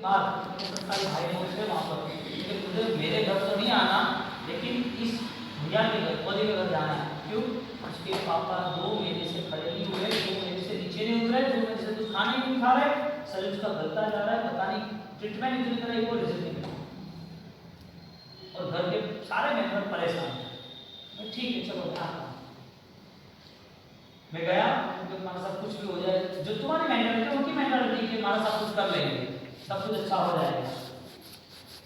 बाद सारे भाई लोग थे वहाँ पर, कि मुझे मेरे घर तो नहीं आना, लेकिन इस भैया के घर, पौधे के घर जाना है। क्यों? उसके पापा 2 महीने से खड़े नहीं हुए, 2 महीने से नीचे नहीं उतरे, 2 महीने से कुछ खाना ही नहीं खा रहे, शरीर उसका गलता जा रहा है, पता नहीं ट्रीटमेंट इतनी तरह वो रिजल्ट नहीं मिला, और घर के सारे मेंबर परेशान थे। मैं ठीक है चलो मैं आता हूँ। मैं गया, क्योंकि हमारा सब कुछ भी हो जाए, जो तुम्हारी मेंटालिटी है उनकी मेंटालिटी कि हमारा सब कुछ कर लेंगे, सब कुछ अच्छा हो जाएगा।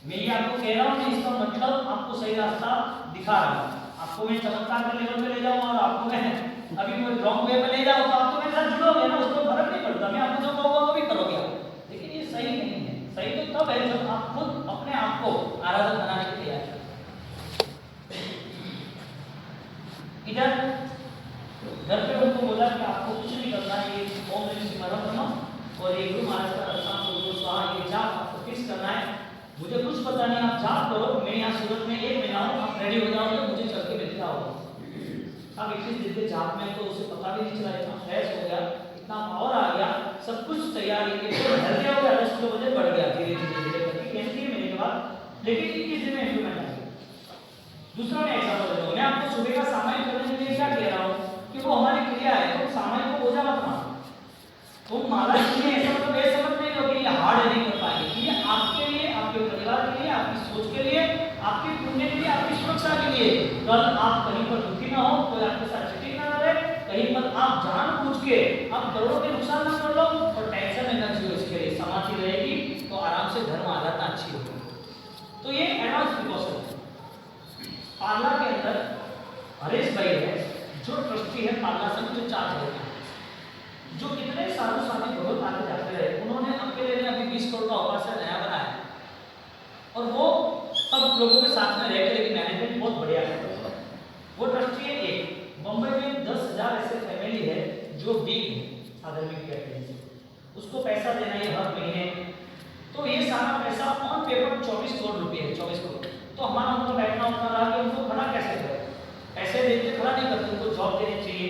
मैं ये आपको कह रहा हूँ, इसका मतलब आपको सही रास्ता दिखा रहा हूँ। आपको मैं चमत्कार के लेवल पे ले जाऊँ और आपको मैं अभी मैं रॉन्ग वे पे ले जाऊँ, तो आप तो मेरे साथ जुड़ोगे ना, उसको फर्क नहीं पड़ता, मैं आपको जो कहूँगा वो भी करोगे आप। लेकिन ये सही नहीं है। सही तो तब है जब आप खुद अपने आप को आराधक बनाने की तैयारी करें। इधर घर पे उनको बोला कि आपको कुछ नहीं करना है, ये ओम नमः शिवाय करना और ये गुरु महाराज का रक्षा गुरु स्वाहा ये जाप आपको फिक्स करना है। मुझे कुछ पता नहीं, आप जाप करो, मैं यहाँ सूरत में 1 महीना हूँ, आप रेडी हो जाओगे, मुझे चल के मिलता होगा। अब 21 दिन के जाप में तो उसे पता भी नहीं चला, इतना फ्रेश हो गया, इतना पावर आ गया, सब कुछ तैयारी के हल्के हो गया, 10 किलो वजन बढ़ गया धीरे धीरे धीरे करके 21 महीने के बाद। लेकिन 21 दिन में इंप्रूवमेंट आ गया। दूसरा मैं एग्जाम्पल देता हूँ, मैं आपको सुबह का सामायिक करने के लिए क्या कह रहा हूँ कि वो हमारी क्रिया है, तो सामायिक को बोझा मत मानो। तो माला इसलिए ऐसा मतलब ये समझ नहीं लो कि ये हार्ड नहीं कर पाएंगे, ये आपके लिए, आपके परिवार के लिए, आपकी सोच के लिए, आपके पुण्य के लिए, आपकी सुरक्षा के लिए। कल आप कहीं पर दुखी ना हो, कोई आपके साथ चीटिंग ना करे, कहीं पर आप जानबूझ के आप करोड़ों के नुकसान ना कर लो और टेंशन लेना चाहिए। इसके लिए समाधि रहेगी तो आराम से धर्म आदत अच्छी होगी। तो ये एडवांस प्रिकॉशन है। पार्ला के अंदर हरीश भाई है जो ट्रस्टी है पार्ला संघ के 4 जगह, जो कितने साधु साथी बहुत आगे जाते रहे, उन्होंने अकेले ने अभी 20 करोड़ का उपासना नया बनाया और वो सब लोगों के साथ में रहकर एक मैनेजमेंट बहुत बढ़िया है। वो ट्रस्टी है एक बम्बई में 10,000 ऐसे फैमिली है जो वीक है आधुनिक कैटेगरी, उसको पैसा देना है हर महीने। तो ये सारा पैसा ऑन पेपर 24 करोड़ रुपए है, 24 करोड़। तो हमारा उनको बैठना उठना रहा कि उनको खड़ा कैसे करें, पैसे देते खड़ा नहीं करते, उनको जॉब देनी चाहिए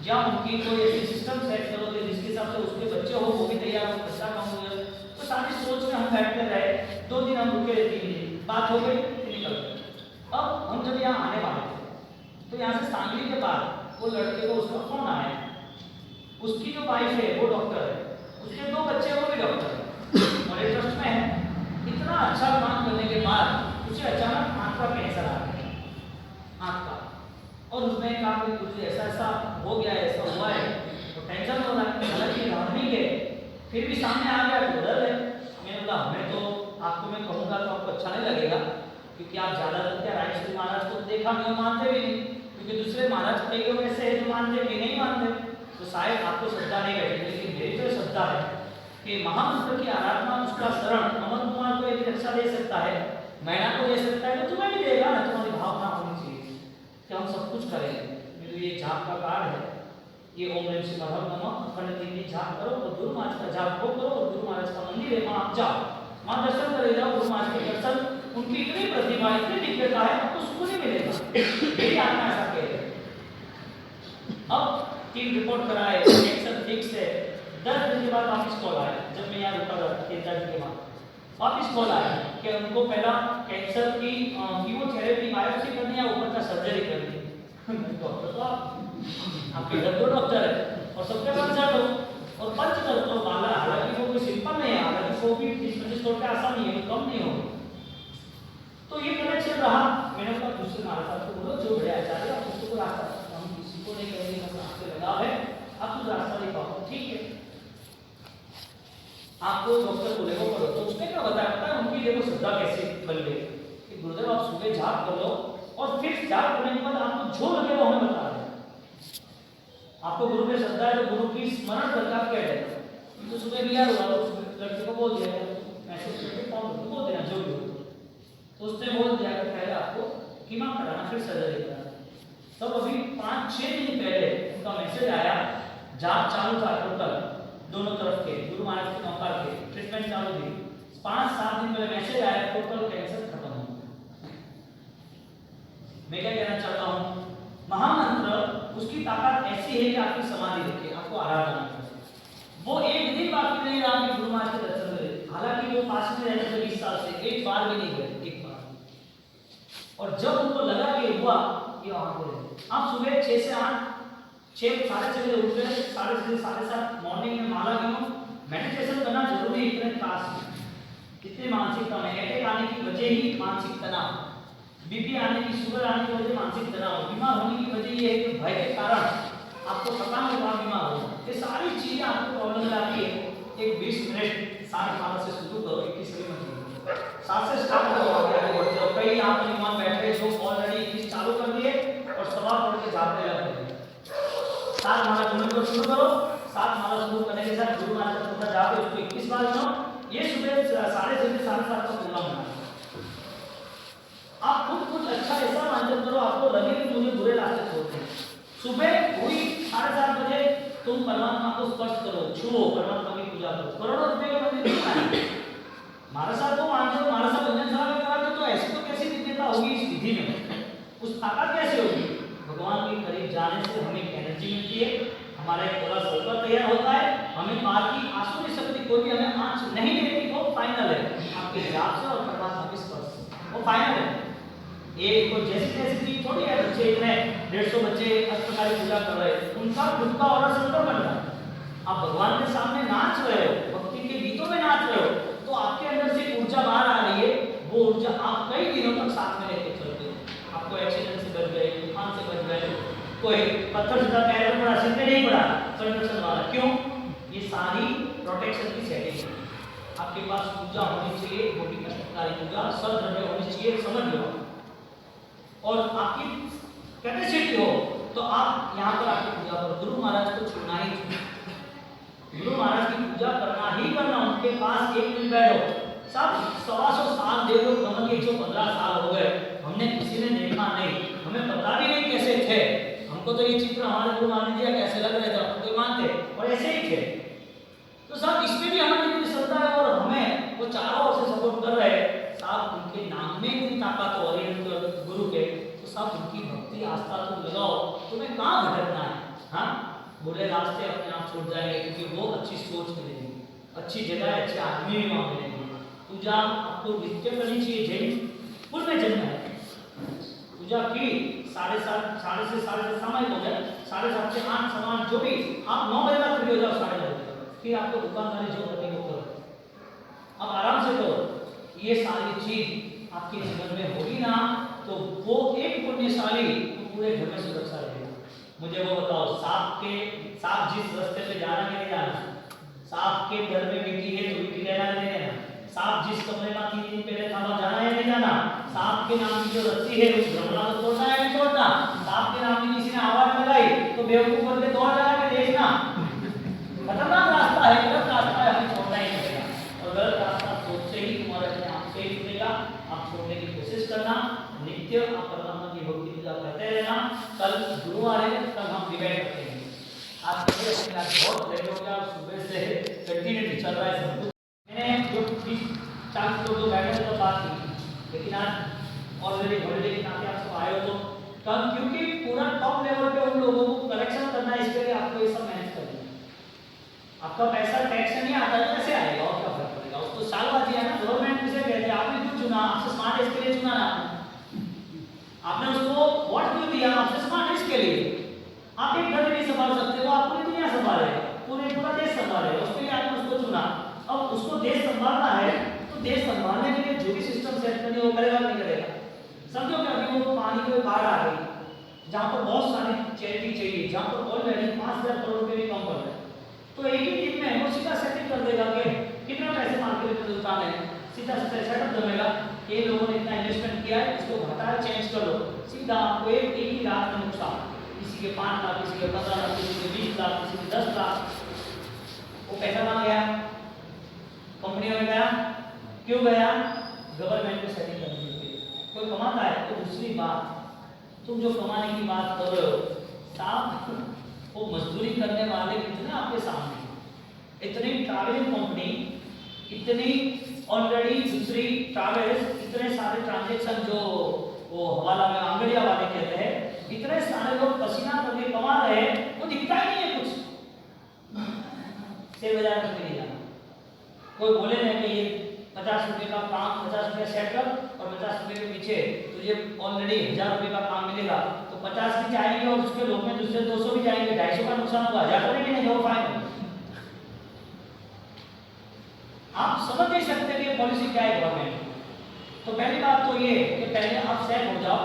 या उनकी कोई ऐसी सिस्टम सेट करो जिसके हिसाब से उसके बच्चे हो वो भी तैयार हो, खर्चा कम हो जाए। तो सारी सोच में हम बैठते रहे, 2 दिन हम रुके रहते हैं, बात हो गई निकल गए। अब हम जब यहाँ आने वाले थे तो यहाँ से सांगली के बाद वो लड़के को उसका फोन आया, उसकी जो वाइफ है वो डॉक्टर है, उसके 2 बच्चे वो भी डॉक्टर है और एक ट्रस्ट में है। इतना अच्छा काम करने के बाद उसे अचानक आंख का कैंसर आ गया, आंख का, और उसने कहा कि कुछ ऐसा ऐसा हो गया, ऐसा हुआ है, तो टेंशन हो रहा है। हालांकि नहीं गए, फिर भी सामने आ गया तो डर है। मैंने बोला हमें तो आपको मैं कहूँगा तो आपको अच्छा नहीं लगेगा, क्योंकि आप ज़्यादातर क्या राइट महाराज को देखा नहीं, मानते भी नहीं, क्योंकि दूसरे महाराज कई लोग ऐसे हैं जो मानते भी नहीं मानते, तो शायद आपको श्रद्धा नहीं बैठेगी। लेकिन मेरी तो श्रद्धा है कि महामंत्र की आराधना, उसका शरण अमन कुमार को यदि रक्षा दे सकता है, मैना को दे सकता है, तो तुम्हें भी देगा ना। तुम्हारी भावना होनी चाहिए कि हम सब कुछ करेंगे। मेरे ये जाप का कार्ड है, ये ओम नमः शिवाय नमः अखंड 3 दिन जाप करो और गुरु महाराज का जाप करो और गुरु महाराज का मंदिर है वहाँ आप जाओ, वहाँ दर्शन करे जाओ। गुरु महाराज के दर्शन, उनकी इतनी प्रतिभा, इतनी दिव्यता है, आपको सुकून ही मिलेगा। मेरी आत्मा ऐसा कह रही है। अब 3 रिपोर्ट कराए, कैंसर फिक्स है। 10 दिन के बाद वापिस कॉल आया, जब मैं यहाँ रुका था 3 दिन के बाद वापिस कॉल आया कि उनको पहला कैंसर की कीमोथेरेपी बायोप्सी करनी है, ऊपर का सर्जरी करनी है। डॉक्टर तो आपके इधर 2 डॉक्टर है और सबके पास जाओ और पंचतत्व वाला, हालांकि वो कोई सिंपल नहीं है, हालांकि वो भी 30-25 करोड़ का आसान नहीं है, कम नहीं होगा। तो ये कनेक्शन रहा। मैंने कहा दूसरे महाराज साहब को बोलो जो बड़े आचार्य आप उसको रास्ता, हम किसी को नहीं कहेंगे, बस आपसे लगाव है, आप कुछ रास्ता नहीं पाओ, ठीक है आपको डॉक्टर बोलेगा करो। तो उसने क्या बताया पता है, उनकी देखो श्रद्धा कैसे बन गई कि गुरुदेव आप सुबह जाप कर लो और फिर जाप करने के बाद आपको जो लगे वो हमें बता दें। आपको गुरु पे श्रद्धा है तो गुरु की स्मरण करके आप कह देना। तो सुबह भी यार हुआ तो लड़के को बोल दिया मैसेज करके फोन करके बोल देना जो भी हो। तो उसने बोल दिया कि पहले आपको कीमा कराना फिर सर्जरी कराना। तब अभी 5-6 दिन पहले उनका मैसेज आया, जाप चालू था टोटल दोनों तरफ के, गुरु महाराज के मौका के ट्रीटमेंट चालू थी। 5-7 दिन पहले मैसेज आया टोटल कैंसर खत्म हो गया। मैं क्या कहना चाहता हूँ, महामंत्र उसकी ताकत ऐसी है कि आपकी समाधि रखे, आपको आराधना करे। वो एक दिन बाकी नहीं रहा कि गुरु महाराज के दर्शन करे। हालांकि वो पास एक बार भी नहीं गए, एक बार भी। और जब उनको लगा कि हुआ, ये वहां पे आप सुबह 6 से 8, 6 साढ़े 6 बजे उठ गए, 6:30 साढ़े 7 मॉर्निंग में माला गिनो, मेडिटेशन करना जरूरी है इतने क्लास में। इतने मानसिक तनाव, अटैक आने की वजह ही मानसिक तनाव, बीपी आने की, शुगर आने की वजह मानसिक तनाव, बीमार होने की वजह ये है कि भय के कारण आपको थकान के बाद बीमार हो, ये सारी चीजें आपको प्रॉब्लम लाती है। एक 20 मिनट 7 से शुरू करो, 21 मिनट 7 से स्टार्ट करो, आगे बढ़ते हो। कई यहाँ पर इमाम बैठे जो ऑलरेडी 21 चालू कर दिए और सवा पढ़ के जाते लगे। 7 माला गुरु शुरू करो, 7 माला शुरू करने के साथ गुरु महाराज का पूरा जाके उसको 21 बार सुनो। ये सुबह 6:30 से 7:30 का प्रोग्राम है। आप खुद कुछ अच्छा ऐसा मानजन करो, आपको लगे कि मुझे बुरे रास्ते छोड़ते हैं। सुबह हुई 7:30 बजे तुम परमात्मा को स्पर्श करो, छुओ, परमात्मा की पूजा करो। करोड़ों रुपए का मंदिर बनाए, महाराज साहब को मानते हो, महाराज साहब भजन सभा में कराते तो ऐसी तो कैसी दिव्यता होगी इस विधि में, उस ताकत कैसे होगी? भगवान के करीब जाने से हमें एनर्जी मिलती है, हमारा एक पूरा सर्कल तैयार होता है, हमें बाहर की आसुरी शक्ति कोई भी हमें आंच नहीं देती। वो फाइनल है आपके जाप से और परमात्मा के स्पर्श से, वो फाइनल है। एक तो जैसी चीज थोड़ी है, बच्चे इतने 150 बच्चे अष्टकारी पूजा कर रहे हैं, उनका खुद का और सर्कल बन रहा है। आप भगवान के सामने नाच रहे हो, भक्ति के गीतों में नाच रहे हो, तो आपके अंदर से ऊर्जा बाहर आ रही है। वो ऊर्जा आप कई दिनों तक साथ में लेके चलते हो। आपको एक्सीडेंट से बच गए, तूफान से बच गए, कोई पत्थर से पैर में पड़ा, सिर पे नहीं पड़ा, कंस्ट्रक्शन वाला, क्यों? ये सारी प्रोटेक्शन की सेटिंग है। आपके पास ऊर्जा होनी चाहिए, वो भी अष्टकारी ऊर्जा, सद्रव्य होनी चाहिए, समझ लो। और आपकी कैपेसिटी हो तो आप यहाँ पर आके पूजा करो। गुरु महाराज को छूना ही छूना, गुरु महाराज की पूजा करना ही करना। उनके पास 1 मिनट बैठो, सब 125 साल दे दो, कमल के 115 साल हो गए, हमने किसी ने देखा नहीं, हमें पता भी नहीं कैसे थे। हमको तो ये चित्र हमारे गुरु महाराज ने दिया, कैसे लग रहे थे, हम तो मानते और ऐसे ही थे। तो सब इसमें भी हमारी इतनी श्रद्धा है और हमें वो चारों ओर से सपोर्ट कर रहे हैं। साहब उनके नाम में इतनी ताकत हो रही है गुरु के, तो सब उनकी भक्ति आस्था तुम लगाओ, तुम्हें कहाँ भटकना है। हाँ, बुरे रास्ते अपने आप छूट जाएंगे, क्योंकि वो अच्छी सोच मिलेगी, अच्छी जगह, अच्छे आदमी भी वहाँ मिलेंगे। पूजा आपको नित्य करनी चाहिए, जैन कुल में जन्म है। पूजा की 7:30 साढ़े से सामायिक हो गया, 7:30 से 8 समान जो भी, आप 9 बजे तक फ्री हो जाओ, 9:30 बजे फिर आपको दुकानदारी जो करनी हो करो, अब आराम से करो। ये सारी चीज आपके जीवन में होगी ना, तो वो एक पुण्यशाली तो पूरे घर में सुरक्षा रहेगा। मुझे वो बताओ, सांप जिस रास्ते पे जाना के नहीं जाना, सांप के घर में बेटी है तो बेटी लेना नहीं लेना, सांप जिस कमरे में 3 दिन पहले था वहां जाना है नहीं जाना, सांप के नाम की जो रस्सी है उस भ्रमणा को तोड़ना है नहीं तोड़ना, सांप के नाम की किसी ने आवाज लगाई तो बेवकूफ बन के दौड़ जाना के देखना। खतरनाक रास्ता है, गलत रास्ता है, हमें छोड़ना ही पड़ेगा। और गलत रास्ता सोच से ही तुम्हारे अपने आप से ही जुड़ेगा। आप छोड़ने की कोशिश करना, नित्य आप परमात्मा की भक्ति पूजा करते रहना। कल गुरु आ रहे हैं, तब हम डिबेट करते हैं। आज बहुत लेट हो गया, सुबह से कंटिन्यू चल रहा है सब कुछ। मैंने जो 40 लोग जो बैठे थे तो बात की, लेकिन आज ऑलरेडी हॉलीडे के नाते आप सब आए हो, तो कल क्योंकि पूरा टॉप लेवल पे उन लोगों को कलेक्शन करना है, इसके लिए आपको ये सब मैनेज करना है। आपका पैसा टैक्स नहीं आता है, कैसे आएगा और क्या फर्क पड़ेगा? उसको सालबाजी है ना, गवर्नमेंट किसे कहते हैं? आपने क्यों चुना? आपसे स्मार्ट इसके लिए चुना ना, आपने उसको वोट क्यों दिया? आपसे स्मार्ट इसके लिए। आप एक घर नहीं संभाल सकते, वो आप पूरी दुनिया संभालेगा, पूरा देश संभालेगा, उसके लिए आपने उसको चुना। अब उसको देश संभालना है, तो देश संभालने के लिए जो भी सिस्टम सेट करनी है वो करेगा नहीं करेगा? समझो कि अभी वो पानी की बाढ़ आ गई, जहाँ पर बहुत सारी चैरिटी चाहिए, जहाँ पर ऑलरेडी 5,000 करोड़ रुपए भी कम पड़ रहे हैं, तो एक ही दिन में वो सीधा सेटिंग कर देगा कि कितना पैसे मार्केट में उतारने हैं, सीधा सेटअप जमेगा। ये लोगों ने इतना इन्वेस्टमेंट किया है, इसको घटाया, चेंज कर लो, सीधा आपको एक ही रात में नुकसान। किसी के 5 लाख, किसी के 15 लाख, किसी के 20 लाख, किसी के 10 लाख। वो पैसा कहाँ गया? कंपनियों में गया। क्यों गया? गवर्नमेंट को सेटिंग करने के लिए। कोई कमाता है तो दूसरी बात, तुम जो कमाने की बात कर रहे हो, साहब वो मजदूरी करने वाले कितने आपके सामने, इतनी ट्रैवलिंग कंपनी, इतनी ऑलरेडी दूसरी ट्रैवल्स, इतने सारे ट्रांजैक्शन जो वो हवाला में अंगड़िया वाले कहते हैं, इतने सारे लोग पसीना करके कमा रहे हैं, वो दिखता ही नहीं है कुछ। 6,000 रुपये नहीं जाना, कोई बोले नहीं कि ये 50 रुपये का काम, 50 रुपये रुपये सेट कर और 50 रुपये के पीछे तुझे ऑलरेडी 1000 रुपये का काम मिलेगा, तो 50 की जाएंगे और उसके लोग में दूसरे 200 भी जाएंगे, 250 का नुकसान होगा, 1000 रुपये भी नहीं हो पाएंगे। आप समझ नहीं सकते कि ये पॉलिसी क्या है गवर्नमेंट। तो पहली बात तो ये कि पहले आप सेट हो जाओ,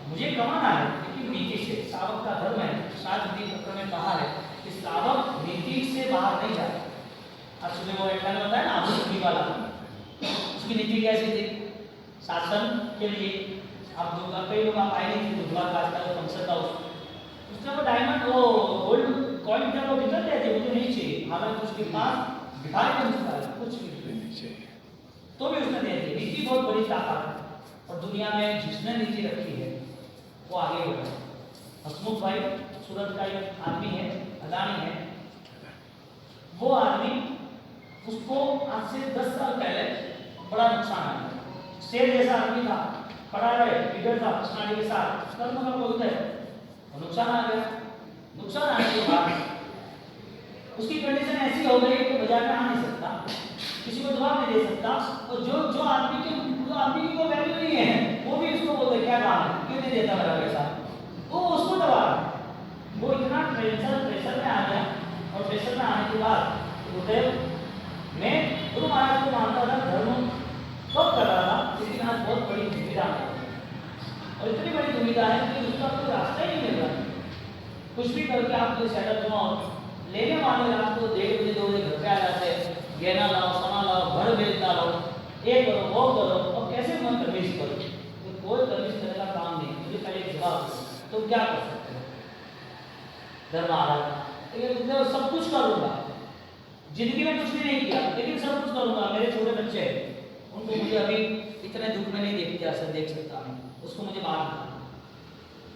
मुझे कमाना है लेकिन नीति से। श्रावक का धर्म है, शास्त्र पत्र में कहा है कि श्रावक नीति से बाहर नहीं जाए। आज सुबह वो एक बताया ना आभूषणी वाला, उसकी नीति कैसी थी? शासन के लिए आप जो कई लोग आप आए नहीं थे, बुधवार का आज फंक्शन था, उसने वो डायमंड वो गोल्ड कॉइन था वो निकल गए थे, मुझे नहीं चाहिए, हालांकि उसके पास भिखारी बन चुका है, कुछ भी नहीं चाहिए, तो भी उसने दे दी। नीति बहुत बड़ी ताकत है और दुनिया में जिसने नीति रखी है वो आगे बढ़ा है। हसमुख भाई सूरत का एक आदमी है, अदानी है, वो आदमी उसको आज से 10 साल पहले बड़ा नुकसान आया। शेर जैसा आदमी था, पड़ा रहे लीडर था पर्सनालिटी के साथ, कर्म का बोलते हैं, और नुकसान आ गया। नुकसान आने के बाद उसकी कंडीशन ऐसी हो गई कि बाजार में आ नहीं सकता, किसी को जवाब नहीं दे सकता, और जो आदमी की कोई वैल्यू नहीं है वो भी उसको बोलते क्या काम है, क्यों नहीं देता मेरा पैसा, वो उसको दबा। वो इतना प्रेशर में आ गया, और प्रेशर में आने के बाद गुरुदेव मैं गुरु महाराज को मानता था, धर्म कब कर रहा था, लेकिन आज बहुत बड़ी दुविधा है, और इतनी बड़ी दुविधा है कि उसका कोई रास्ता ही नहीं मिल रहा। कुछ भी करके आपको सेटअप जमाओ, लेने वाले रात को 1:30 बजे 2 बजे घर पे आ जाते हैं, गहना लाओ, सोना लाओ, घर बेच डालो, ये करो वो करो, और कैसे मन कन्विंस करो, तो कोई कन्विंस करने का काम नहीं। मुझे पहले एक जवाब दो, तो क्या कर सकते हो? धर्म आ रहा है, सब कुछ करूँगा, जिंदगी में कुछ भी नहीं किया लेकिन सब कुछ करूँगा, मेरे छोटे बच्चे हैं उनको मुझे अभी इतने दुख में नहीं देख सकता मैं, उसको मुझे मार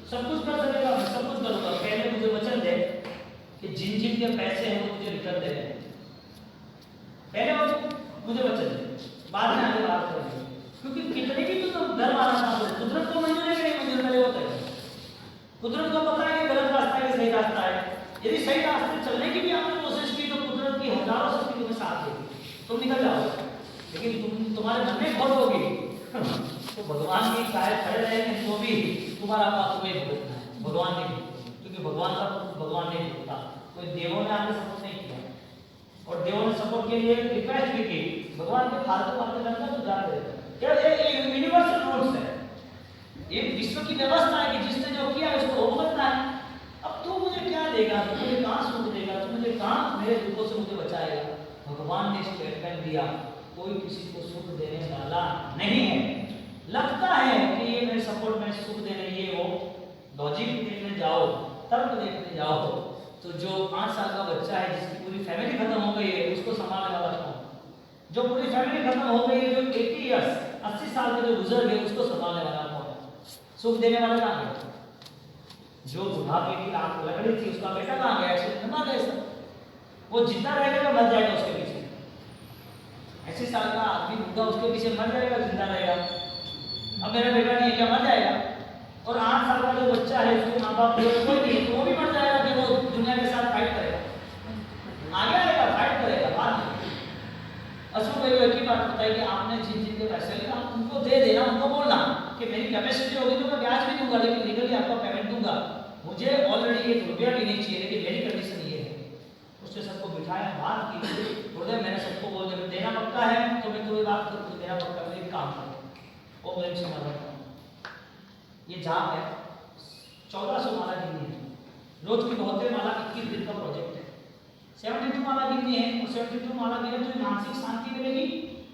सब कुछ कर सकेगा, मैं सब कुछ करूँगा। पहले मुझे वचन दे कि जिन के पैसे हैं वो मुझे रिटर्न दे रहे, पहले मुझे वचन दे, बाद में आगे बात करेंगे, क्योंकि कितने भी तो धर्म आना था, कुदरत को मंजूर है कि नहीं मंजूर, पहले होता है कुदरत को पता है कि गलत रास्ता है कि सही रास्ता है। यदि सही रास्ते चलने की भी आपने कोशिश की तो कुदरत की हजारों शक्ति तुम्हें साथ देगी, तुम निकल जाओगे, लेकिन तुम्हारे मन में खोट होगी तो भगवान की सहायता खड़े रहेंगे तो भी तुम्हारा पास तुम्हें भुगतना है, भगवान नहीं, क्योंकि भगवान नहीं भुगता। कोई देवों ने आपने सपोर्ट नहीं किया, और देवों ने सपोर्ट के लिए रिक्वेस्ट भी की, भगवान के फालतू बातें करना तो जाते हैं। ये यूनिवर्सल रूल्स है, ये विश्व की व्यवस्था है कि जिसने जो किया उसको भुगतना है। अब तू मुझे क्या देगा, तू मुझे कहाँ सुख देगा, तू मुझे कहाँ मेरे दुखों से मुझे बचाएगा? भगवान ने स्टेटमेंट दिया, कोई किसी को सुख देने वाला नहीं है। लगता है कि ये मेरे सपोर्ट में सुख देने ये वो, लॉजिक देखने जाओ, तर्क देखने जाओ, तो जो 5 साल का बच्चा है जिसकी पूरी फैमिली खत्म हो गई है उसको संभालने वाला कौन? जो पूरी फैमिली खत्म हो गई है, जो 80 इयर्स 80 साल के जो गुजर गए उसको संभालने वाला कौन? सुख देने वाला कहाँ गया? जो बुढ़ापे की आंख लग रही थी उसका बेटा कहाँ गया? एक्सीडेंट में मर गया, वो जितना रहेगा मर जाएगा उसके पीछे। 80 साल का आदमी बूढ़ा उसके पीछे मर जाएगा, जिंदा रहेगा। अब मेरा बेटा नहीं है क्या, मर जाएगा। और 8 साल का जो बच्चा है उसके माँ बाप कोई नहीं है तो वो भी मर जाएगा, फिर वो दुनिया के साथ फाइट करेगा, आगे आएगा, फाइट करेगा बाद में। अशोक भाई एक ही बात बताई कि आपने जिन के पैसे लिए आप उनको दे देना, उनको बोलना कि मेरी कैपेसिटी होगी तो मैं ब्याज भी दूंगा, लेकिन लीगली आपका पेमेंट दूंगा, मुझे ऑलरेडी 1 रुपया भी नहीं चाहिए, लेकिन मेरी कंडीशन ये है। उससे सबको बिठाया, बात की, गुरुदेव मैंने सबको बोल दिया देना पक्का है तो मैं तुम्हें बात करूँ, देना पक्का है, काम करो, वो मेरे समाधान। ये जाप है, 1400 माला गिननी है, रोज की 72 माला 21 दिन का प्रोजेक्ट है। 72 माला गिननी है, और 72 माला गिने तो मानसिक शांति मिलेगी,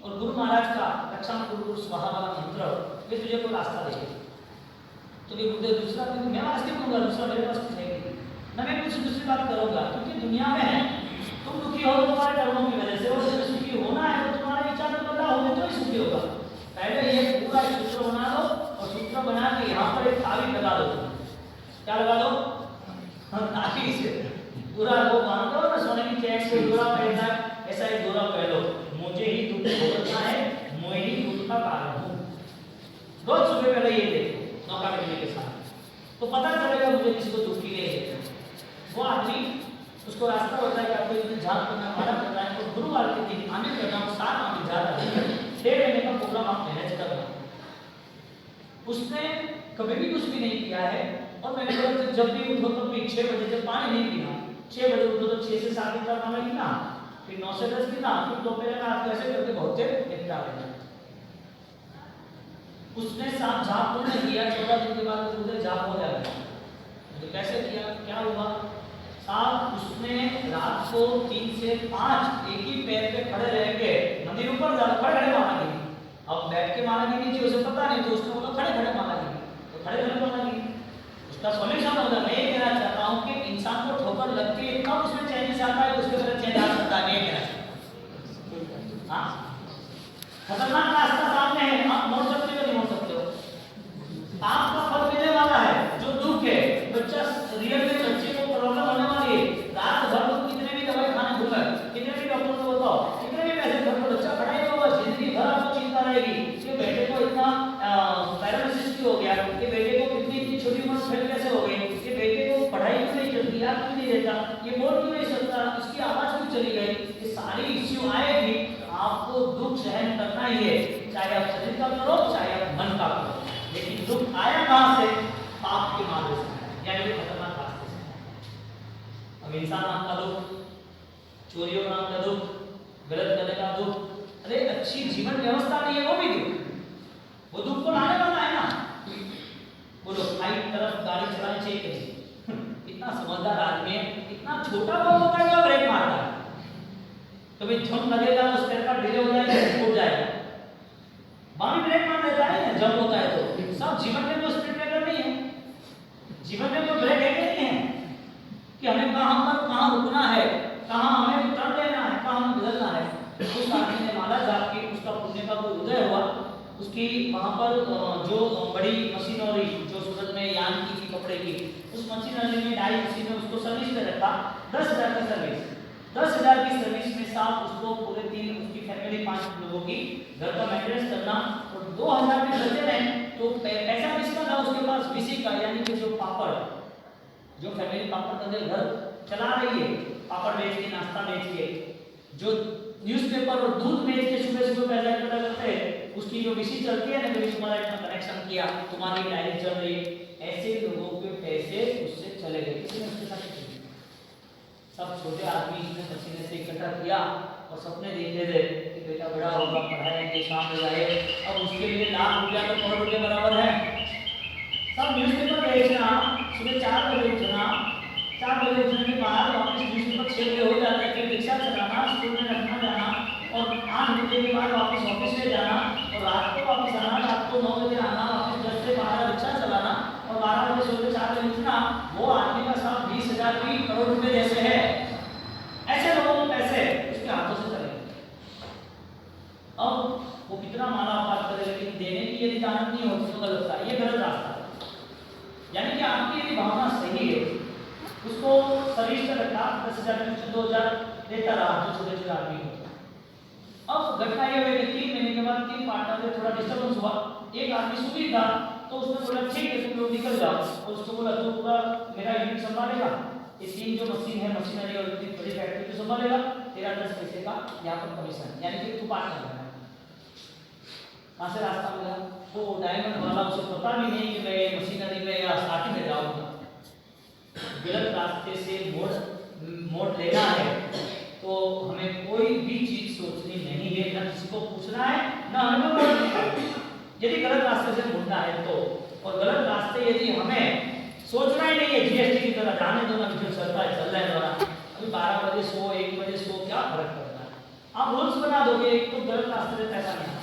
और गुरु महाराज का रक्षा गुरु स्वाहा वाला मंत्र ये तुझे कोई रास्ता देगा। तो ये गुरुदेव दूसरा मैं वास्ते कहूँगा, दूसरा मेरे पास कुछ नहीं, ना मैं कुछ दूसरी बात करूँगा, क्योंकि दुनिया में है तुम दुखी हो तुम्हारे कर्मों की वजह से, और जब सुखी होना है तो तुम्हारे विचार में बदलाव होंगे तो ही सुखी होगा। पहले ये पूरा सूत्र बना दो, और सूत्र बना के यहाँ पर एक ताबीज लगा दो। क्या लगा दो? ताबीज से पूरा वो बांध दो ना, सोने की चैन से पूरा पहनना, ऐसा एक दोरा पहनो, मुझे ही दुख भोगना है, मैं ही दुख का कारण हूँ। रोज सुबह पहले ये देखो नौका करने के साथ, तो पता चलेगा मुझे किसको दुखी नहीं है। वो आदमी उसको रास्ता होता है कि आपको इधर झाड़ करना, मारा करना है, और गुरुवार के दिन आने करना, 7 आने जा रहा है, 1.5 महीने का प्रोग्राम आप मैनेज कर रहे उसने कभी भी कुछ भी नहीं किया है। और मैंने बोला जब भी उठो तब भी 6 बजे जब पानी नहीं पीना, 6 बजे उठो तो 6 से 7 लीटर पानी पीना, फिर 9 से 10 पीना, फिर दोपहर में आप कैसे करके बहुत देर निपटा लेना। उसने साथ जाप तो नहीं किया, 14 दिन के बाद उधर जाप हो जाएगा। तो कैसे किया, क्या हुआ साहब, उसने रात को 3 से 5 एक ही पैर पे खड़े रह के मंदिर ऊपर जा खड़े खड़े मारा गिरी। अब बैठ के मारा गिरी थी, उसे पता नहीं, तो उसने बोला खड़े खड़े मारा गिरी, तो खड़े खड़े मारा गिरी। उसका सॉल्यूशन होगा, मैं ये कहना चाहता हूँ कि इंसान को ठोकर लगती है कब उसमें चैन से आता है, उसके अंदर चैन आ सकता है, मैं कहना चाहता हूँ। हाँ, खतरनाक रास्ता सामने है, आप मोड़ सकते हो नहीं मोड़ सकते हो, आपका फल मिलने वाला है। जो दुख है बच्चा रियल में बच्चे को प्रॉब्लम होने वाली है, रात भर तो कितने भी दवाई खाने घूमे, कितने भी डॉक्टर को बताओ, कितने भी पैसे घर पर बच्चा पढ़ाई होगा, जिंदगी भर आपको चिंता रहेगी कि बेटे को इतना पैरालिसिस क्यों हो गया, कि बेटे को इतनी छोटी उम्र में कैसे हो गई, कि बेटे को पढ़ाई क्यों नहीं चलती, याद क्यों नहीं रहता, ये बोल क्यों नहीं सकता, इसकी आवाज क्यों चली गई। ये सारी इश्यू आएगी, आपको दुख सहन करना ही है, चाहे आप शरीर का करो चाहे आप मन का करो। लेकिन दुख आया कहां से, पाप के मार्ग से, यानी खतरनाक रास्ते से। अब इंसान नाम का दुख, चोरियों नाम का दुख, गलत करने का दुख, अरे अच्छी जीवन व्यवस्था नहीं है वो भी दुख, वो दुख को लाने वाला है ना। बोलो साइड तरफ गाड़ी चलानी चाहिए कैसे, इतना समझदार आदमी है, इतना छोटा वो होता है जो ब्रेक मारता है, कभी झम लगेगा उस पैर का डिले हो जाएगा, टूट जाएगा, बाकी ब्रेक मार देता है, जब होता है तो सब जीवन में वो स्पीड ब्रेकर नहीं है, जीवन में वो ब्रेक है नहीं है कि हमें कहां रुकना है, कहां हमें टर्न लेना है, कहां हमें बदलना है। उस आदमी ने माला जाप की, उसका पुण्य का कोई उदय हुआ, उसकी वहां पर जो बड़ी मशीनरी जो सूरत में यान की थी कपड़े की, उस मशीनरी में डाई मशीन में उसको सर्विस में रखा, 10,000 की सर्विस, 10,000 की सर्विस में साथ उसको पूरे दिन उसकी फैमिली 5 लोगों की घर का मेंटेनेंस करना, और 2,000 में बचे रहे तो पैसा किसका था उसके पास, बीसी का, यानी कि जो पापड़, जो फैमिली पापड़ करके घर चला रही है, पापड़ बेच के, नाश्ता बेच के, जो न्यूज़पेपर और दूध बेच के सुबह सुबह पैसा इकट्ठा करते हैं, उसकी जो बीसी चलती है ना, कभी तुम्हारा इतना कनेक्शन किया, तुम्हारी डायरी चल रही है, ऐसे लोगों के पैसे उससे चले गए, किसी ने उसके साथ सब छोटे आदमी इसने पसीने से इकट्ठा किया और सपने देखते थे कि बेटा बड़ा होगा, पढ़ाएंगे, काम हो जाए, अब उसके लिए लाख रुपया तो करोड़ रुपये बराबर है। सब न्यूज़पेपर बेचना, सुबह 4 बजे उठना, 4 बजे उठने के बाद वापस न्यूज़पेपर 6 बजे हो जाता है, फिर रिक्शा चलाना, स्कूल में रखना जाना, और 8 बजे के बाद वापस ऑफिस में जाना, और रात को वापस आना, रात को 9 बजे आना, वापस 10 से 12 रिक्शा चलाना, और 12 बजे सोते 4 बजे उठना। वो आदमी का सब 20,000 भी करोड़ रुपए जैसे है। ऐसे लोगों को पैसे उसके हाथों से चले, अब वो कितना माला पाठ करे, लेकिन देने की यदि जानत नहीं होती तो गलत है, ये गलत रास्ता है। यानी कि आपकी यदि भावना सही है, उसको सर्विस पे रखा, 10,000 में 2,000 देता रहा, जो छोटे छोटे आदमी को। अब घटना ये हुई कि 3 महीने के बाद 3 पार्टनर में थोड़ा डिस्टर्बेंस हुआ, एक आदमी सुखी था, तो उसने बोला ठीक है तुम लोग निकल जाओ, और उसको बोला तू पूरा मेरा यूनिट संभालेगा, ये 3 जो मशीन है, मशीनरी और इतनी बड़ी फैक्ट्री को संभालेगा, तेरा 10 पैसे का यहाँ पर कमीशन, यानी कि तू पार्टनर है। कहाँ से रास्ता मिला, वो डायमंड वाला उसे पता भी नहीं कि मैं मशीनरी में या स्टार्टिंग में जाऊंगा। गलत रास्ते से मोड़ लेना है तो हमें कोई भी चीज सोचनी नहीं है, ना किसी को पूछना है, ना हमें यदि गलत रास्ते से मुड़ना है तो। और गलत रास्ते यदि हमें सोचना ही नहीं है, जीएसटी की तरह जाने दो ना, जो चलता है चल रहा है द्वारा, अभी 12 बजे सो, 1 बजे सो, क्या फर्क पड़ता है। आप रूल्स बना दोगे, एक तो गलत रास्ते से पैसा नहीं आना,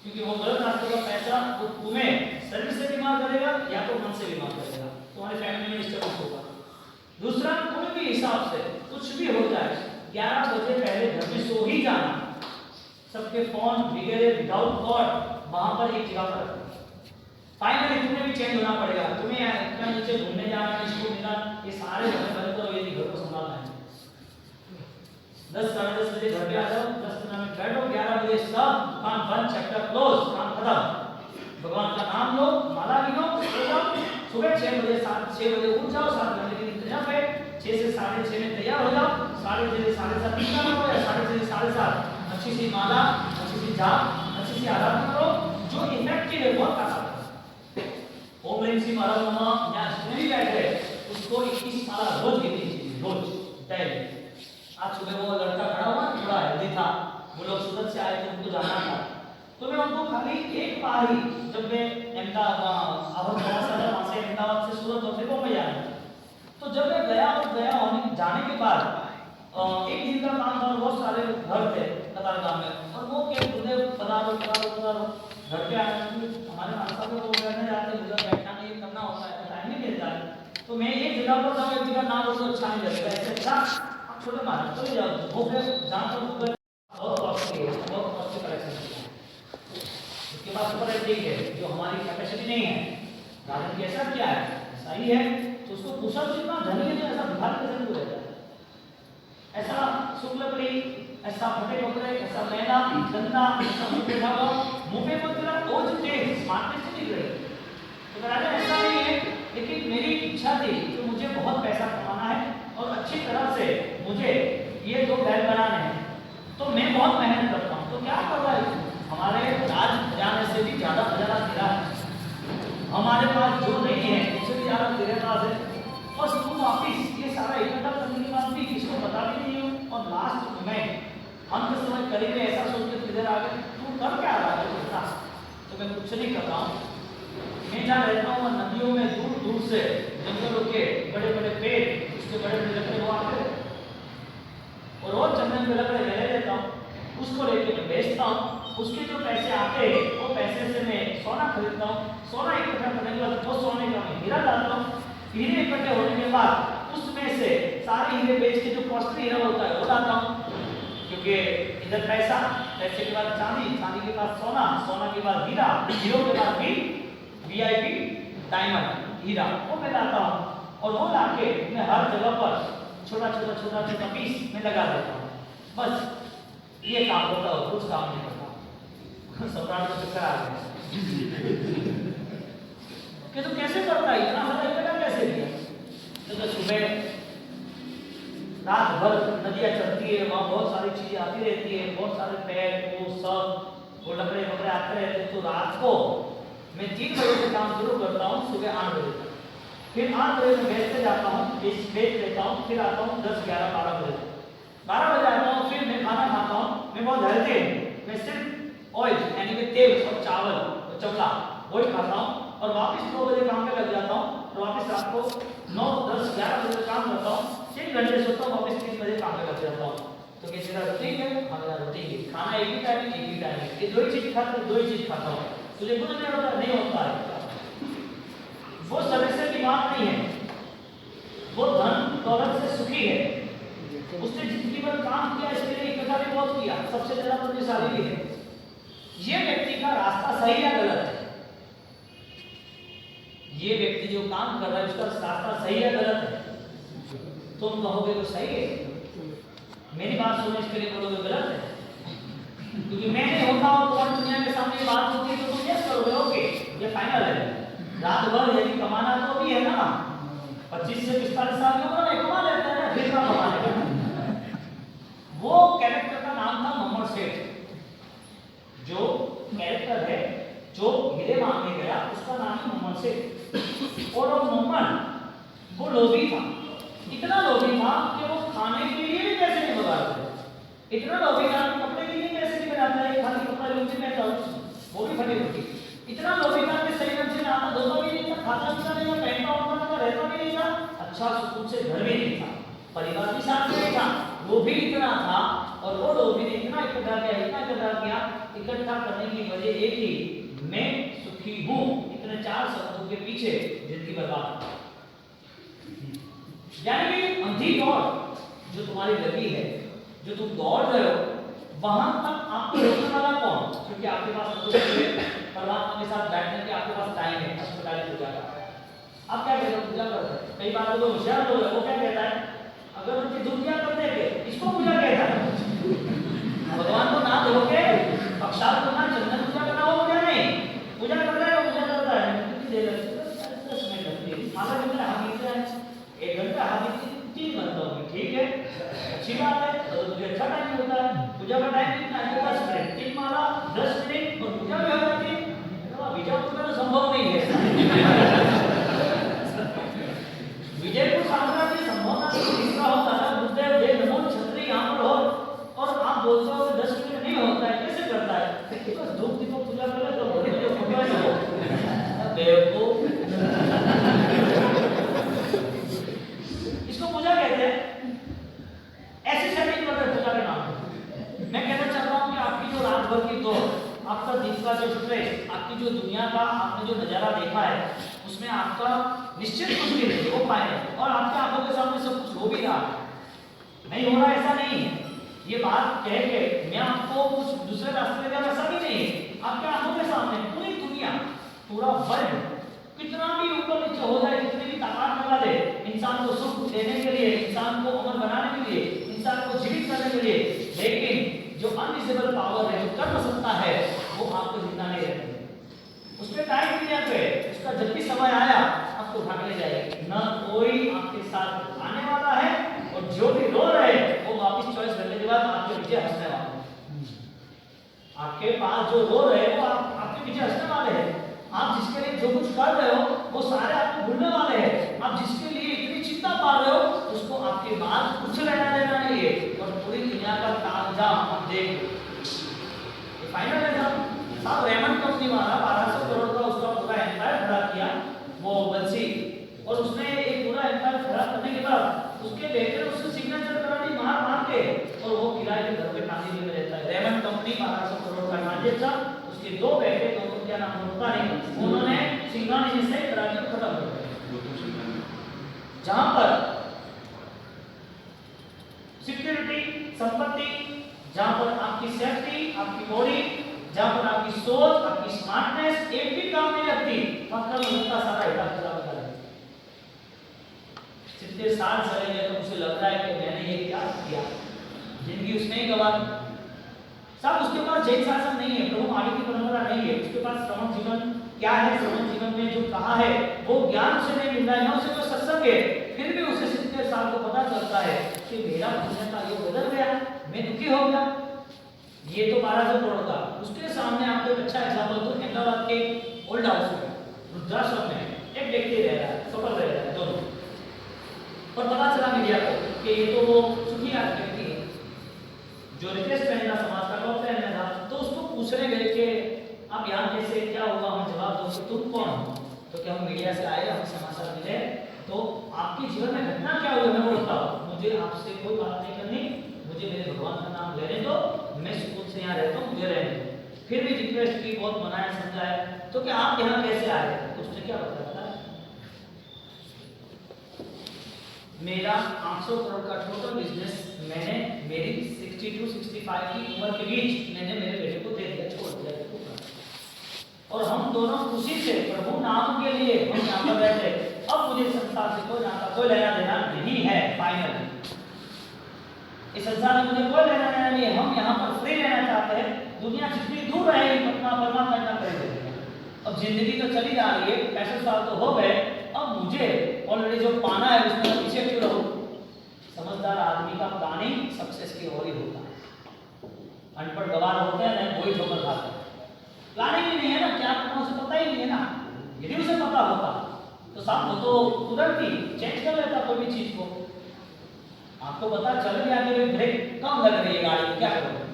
क्योंकि वो गलत रास्ते का पैसा वो तुम्हें सर्विस से बीमार करेगा या तो मन से बीमार करेगा, तुम्हारी फैमिली में डिस्टर्बेंस होगा। दूसरा, कोई भी हिसाब से कुछ भी हो जाए, 11 बजे पहले घर में सो ही जाना, सबके फोन वगैरह विदाउट गॉड वहां पर एक जगह पर रखना। फाइनली तुम्हें भी चेंज होना पड़ेगा, तुम्हें इतना नीचे घूमने जाना, इसको मिला, ये सारे घर बंद करो यदि घर को संभालना है। 10 साढ़े 10 बजे घर पे आ जाओ, 10 मिनट बैठो, 11 बजे सब दुकान बंद, चैप्टर क्लोज, काम खत्म, भगवान का नाम लो, माला गिनो, सो जाओ, सुबह 6 बजे 6 बजे उठ जाओ, 7 घंटे की इंतजाम है, 6 से 6:30 में तैयार हो जाओ, 6:30 से 7:30 निकलना हो, या 6:30 से 7:30 अच्छी सी माला, अच्छी सी जाप, अच्छी सी आराधना करो, जो इफेक्टिव है बहुत समारोह में जितने भी बैठे उसको 21 माला रोज गिननी चाहिए, रोज डेली। आज सुबह वो लड़का खड़ा हुआ, थोड़ा हेल्दी था, वो लोग सूरत से आए थे, उनको जाना था, तो मैं उनको खाली एक बार ही, जब मैं अहमदाबाद वहाँ से अहमदाबाद से सूरत और फिर मुंबई जाना, तो जब मैं गया और होने जाने के बाद एक दिन का काम था, बहुत सारे घर थे कतारगाम में, और वो क्या बोले पधारो घर पे आए, हमारे माता को बैठने जाते, मुझे बैठना नहीं करना होता है, टाइम नहीं मिलता है, तो मैं एक जगह पर जाऊँ, एक जगह ना हो तो अच्छा नहीं लगता, ऐसे अच्छा छोटे मारे चले जाओ, वो फिर जहाँ पर बहुत कॉस्टली है, बहुत कॉस्टली कलेक्शन है, उसके पास सुपर ठीक है, जो हमारी कैपेसिटी नहीं है, राजन की ऐसा क्या है, ऐसा ही है, तो उसको पूछा तो इतना धनी है, ऐसा बिहार कैसे नहीं रहता है, ऐसा शुक्ल लकड़ी, ऐसा फटे कपड़े, ऐसा मैदा गंदा, ऐसा मुंह ढाका, मुंह पे तेरा ओज टेस्ट स्मार्टनेस से निकल रही, तो राजा ऐसा नहीं है, लेकिन मेरी इच्छा थी कि मुझे बहुत पैसा कमाना है और अच्छी तरह से मुझे ये 2 बैल बनाने हैं, तो मैं बहुत मेहनत करता हूँ, तो क्या कर रहा है, हमारे राज खजाने से भी ज़्यादा खजाना तेरा है, हमारे पास जो नहीं है उससे भी ज़्यादा तेरे पास है, और तुम वापिस ये सारा इकट्ठा करने के बाद भी किसको बता भी नहीं हूँ, और लास्ट में अंत समय करीब ऐसा सोच के किधर आ गए, तू कर क्या रहा है, तो मैं कुछ नहीं कर रहा हूँ, मैं जहाँ रहता हूँ नदियों में दूर दूर से जंगलों के बड़े बड़े पेड़, उसके बड़े बड़े लकड़े वो आते हैं, और रोज जंगल में लकड़े ले लेता हूँ, उसको लेके मैं बेचता हूँ, उसके जो पैसे आते हैं वो पैसे से मैं सोना खरीदता हूँ, सोना इकट्ठा करने के बाद वो सोने का मैं हीरा डालता हूँ, हीरे इकट्ठे होने के बाद उसमें से सारे हीरे बेच के जो कॉस्टली हीरा होता है वो लाता हूँ, क्योंकि इधर पैसा, पैसे के बाद चांदी, चांदी के बाद सोना, सोना के बाद हीरा, हीरो के बाद भी VIP डायमंड हीरा, वो मैं लाता हूँ, और वो लाके मैं हर जगह पर छोटा पीस में लगा देता हूँ, बस ये काम होता है, कुछ काम नहीं करता। सम्राट को चक्कर आ गया कि तो कैसे करता है, इतना सारा इकट्ठा कैसे किया, तो सुबह रात भर नदियाँ चलती है, वहाँ बहुत सारी चीजें आती रहती है, बहुत सारे पेड़ वो सब वो लकड़े वकड़े आते रहते हैं, तो रात को मैं 3 बजे से काम शुरू करता हूँ, सुबह 8 बजे तक, फिर 8 बजे में बेचते जाता हूँ, बेच लेता हूँ, फिर आता हूँ 10, 11, 12 बजे, 12 बजे आता हूँ, फिर मैं खाना खाता हूँ, मैं बहुत हेल्दी हूँ, मैं सिर्फ ऑयल यानी कि तेल और चावल और चवला वही खाता हूँ, और वापस 2 बजे काम पे लग जाता हूँ, और वापस रात को 9, 10, 11 बजे काम करता हूँ, 3 घंटे सोता हूँ, वापस 3 बजे काम पे लग जाता हूँ, तो क्या तेरा रूटीन है, हमारा रूटीन है, खाना एक ही टाइम है, ये 2 ही चीज खाता हूँ, 2 ही चीज खाता हूँ, तुझे कुछ नहीं होता, नहीं होता है, वो सदस्य की बात नहीं है, वो धन दौलत से सुखी है, उसने जिंदगी भर काम किया, इसके लिए इकट्ठा भी बहुत किया, सबसे ज्यादा प्रतिशाली भी है, ये व्यक्ति का रास्ता सही या गलत है, ये व्यक्ति जो काम कर रहा है उसका रास्ता सही या गलत है, तुम कहोगे तो सही है, मेरी बात सुनो, इसके लिए बोलोगे गलत है, क्योंकि मैं नहीं होता हूँ तो दुनिया के सामने बात होती है, तो तुम यस करोगे, ओके ये फाइनल है, रात भर यदि कमाना तो भी है ना, 25 से 45 साल के उम्र में कमा लेते हैं, फिर का कमाने, वो कैरेक्टर का नाम था मोहम्मद सेठ, जो कैरेक्टर है जो हीरे मांगने गया उसका नाम है मोहम्मद सेठ, और वो मोहम्मद वो लोभी था, इतना लोभी था कि वो खाने के लिए भी पैसे नहीं बचाते, इतना लोभी था कि कपड़े के लिए पैसे नहीं बनाता है, खाली कपड़ा लूटी में था, वो भी फटी फटी, इतना लोभी था कि सही ढंग से नहाता धोता भी नहीं था, खाता पीता नहीं था, पहनता ओढ़ता था, रहता भी नहीं था, अच्छा सुकून से घर भी नहीं था, परिवार भी साथ में नहीं था, वो भी इतना था, और वो लोभी ने इतना इकट्ठा किया, इकट्ठा करने की वजह एक ही, मैं सुखी हूँ, इतने 4 शब्दों के पीछे जिंदगी बर्बाद, यानी कि अंधी दौड़ जो तुम्हारी लगी है, जो तुम दौड़ रहे हो, वहां तक आपको रोकने वाला कौन, क्योंकि आपके पास परमात्मा के साथ बैठने के आपके पास टाइम है, अस्पताल पूजा का, आप क्या कहते हो, पूजा करते हैं, कई बार लोग होशियार लोग हैं, वो क्या कहता है, अगर उनकी दुनिया करने के इसको पूजा कहता है, भगवान को ना धो के पक्षाल को ना चंदन पूजा करना, वो पूजा नहीं, पूजा करता है, वो पूजा करता है, कितनी देर लगती है, 10 मिनट लगती है, आधा घंटा हाथ है, 1 घंटा हाथ 3 घंटा होगी, ठीक है, अच्छी बात है, तो तुझे अच्छा टाइम होता है, पूजा का टाइम कितना है, 10 मिनट, 3 माला 10 मिनट, और पूजा भी हो जाती है, बीजा पूजा तो संभव नहीं है की दौड़, आपका दिन का जो स्ट्रेस, आपकी जो दुनिया का आपने जो नज़ारा देखा है उसमें आपका निश्चित कुछ भी नहीं हो पाएगा और आपके आंखों के सामने सब कुछ हो भी रहा है, नहीं हो रहा ऐसा नहीं है। ये बात कह के मैं आपको कुछ दूसरे रास्ते में ऐसा भी नहीं है, आपके आंखों के सामने पूरी दुनिया, पूरा वर्ल्ड कितना भी ऊपर नीचे हो जाए, कितनी भी ताकत लगा दे इंसान को सुख देने के लिए, इंसान को अमर बनाने के लिए, इंसान को जीवित करने के लिए, लेकिन जो अनविजिबल पावर है, जो कर न सकता है, वो आपको जिंदा नहीं रखेगा। उसके टाइम पीरियड पे उसका जब भी समय आया आपको उठा के ले जाएगा, ना कोई आपके साथ आने वाला है और जो भी रो रहे हैं वो वापस 24 घंटे के बाद आपके पीछे हंसने वाले हैं। आपके पास जो रो रहे हैं वो आपके पीछे हंसने वाले हैं। आप जिसके लिए जो कुछ कर रहे हो वो सारे आपको भूलने वाले हैं। आप जिसके लिए इतनी चिंता पा रहे हो उसको आपके बाद कुछ लेना देना नहीं है और पूरी दुनिया का तामझाम आप देख लो। फाइनल है साहब, रेमंड कंपनी वाला 1200 करोड़ का उसका पूरा एम्पायर खड़ा किया वो बंसी, और उसने एक पूरा एम्पायर खड़ा करने के बाद उसके बेटे ने उससे सिग्नेचर करा दी मार के, और वो किराए के घर पे शादी में रहता है। रेमंड कंपनी 1200 करोड़ का ट्रांजेक्शन, उसके दो बेटे, दोनों क्या नाम होता नहीं, उन्होंने सिंगानी से कराची को खत्म कर दिया। जहां पर सिक्योरिटी, संपत्ति, जहां पर आपकी सेफ्टी, आपकी बॉडी, जहां पर आपकी सोच, आपकी स्मार्टनेस एक भी काम नहीं लगती, फकर लगता सारा हिसाब किताब कर है। 70 साल चले गए तो उसे लग रहा है कि मैंने ये क्या किया, जिंदगी उसने ही गवा दी। साहब उसके पास जैन शासन नहीं है, प्रभु आगे की परंपरा नहीं है, उसके पास श्रवण जीवन क्या है, श्रवण जीवन में जो कहा है वो ज्ञान उसे नहीं मिल रहा है, ना उसे कोई सत्संग है, फिर भी उसे 70 साल को पता चलता है कि मेरा दुनिया का योग बदल गया, मैं दुखी हो गया। ये तो 1200 करोड़ का। उसके सामने आपको एक अच्छा एग्जांपल दो, अहमदाबाद के ओल्ड हाउस में, रुद्राश्रम में एक व्यक्ति रह रहा है, सफल रह रहा है दोनों, और पता चला मीडिया को कि ये तो वो सुखी व्यक्ति है जो रितेश मेहरा समाज का टॉप फैन था। तो उसको पूछने गए कि आप यहाँ कैसे, क्या हुआ, हम जवाब दो कि तुम कौन हो, तो क्या हम मीडिया से आए, हमें समाचार मिले, तो आपके जीवन में घटना क्या हुई मैं बोलता हूँ, मुझे आपसे कोई बात नहीं करनी, मुझे मेरे भगवान का नाम लेने दो, मैं सुकून से यहाँ रहता हूँ, मुझे रहने दो। फिर भी रिक्वेस्ट की, बहुत मनाया समझाया, तो क्या आप यहाँ कैसे आए, उसने क्या बताया, मेरा 800 करोड़ का टोटल बिजनेस मैंने मेरी 62 65 की उम्र के बीच मैंने मेरे बेटे को दे दिया, छोड़ दिया, और हम दोनों खुशी से प्रभु नाम के लिए हम यहाँ पर बैठे। अब मुझे संसार से कोई नाता, कोई लेना देना नहीं है। फाइनल इस संसार में मुझे कोई लेना देना नहीं है, हम यहाँ पर फ्री रहना चाहते हैं। दुनिया जितनी दूर रहेगी अपना परमात्मा इतना करेंगे। अब जिंदगी तो चली जा रही है, 65 साल तो हो गए, अब मुझे ऑलरेडी जो पाना है उसमें मैं पीछे क्यों रहूं। समझदार आदमी का प्लानिंग सक्सेस की ओर ही होता है, अनपढ़ गवार होते हैं ना वही ठोकर खाते हैं। प्लानिंग ही नहीं है ना, क्या करना उसे पता ही नहीं है ना। यदि उसे पता होता तो साहब वो तो तुरंत ही चेंज कर लेता कोई भी चीज को। आपको पता चल गया कि ब्रेक कम लग रही है गाड़ी, क्या करोगे।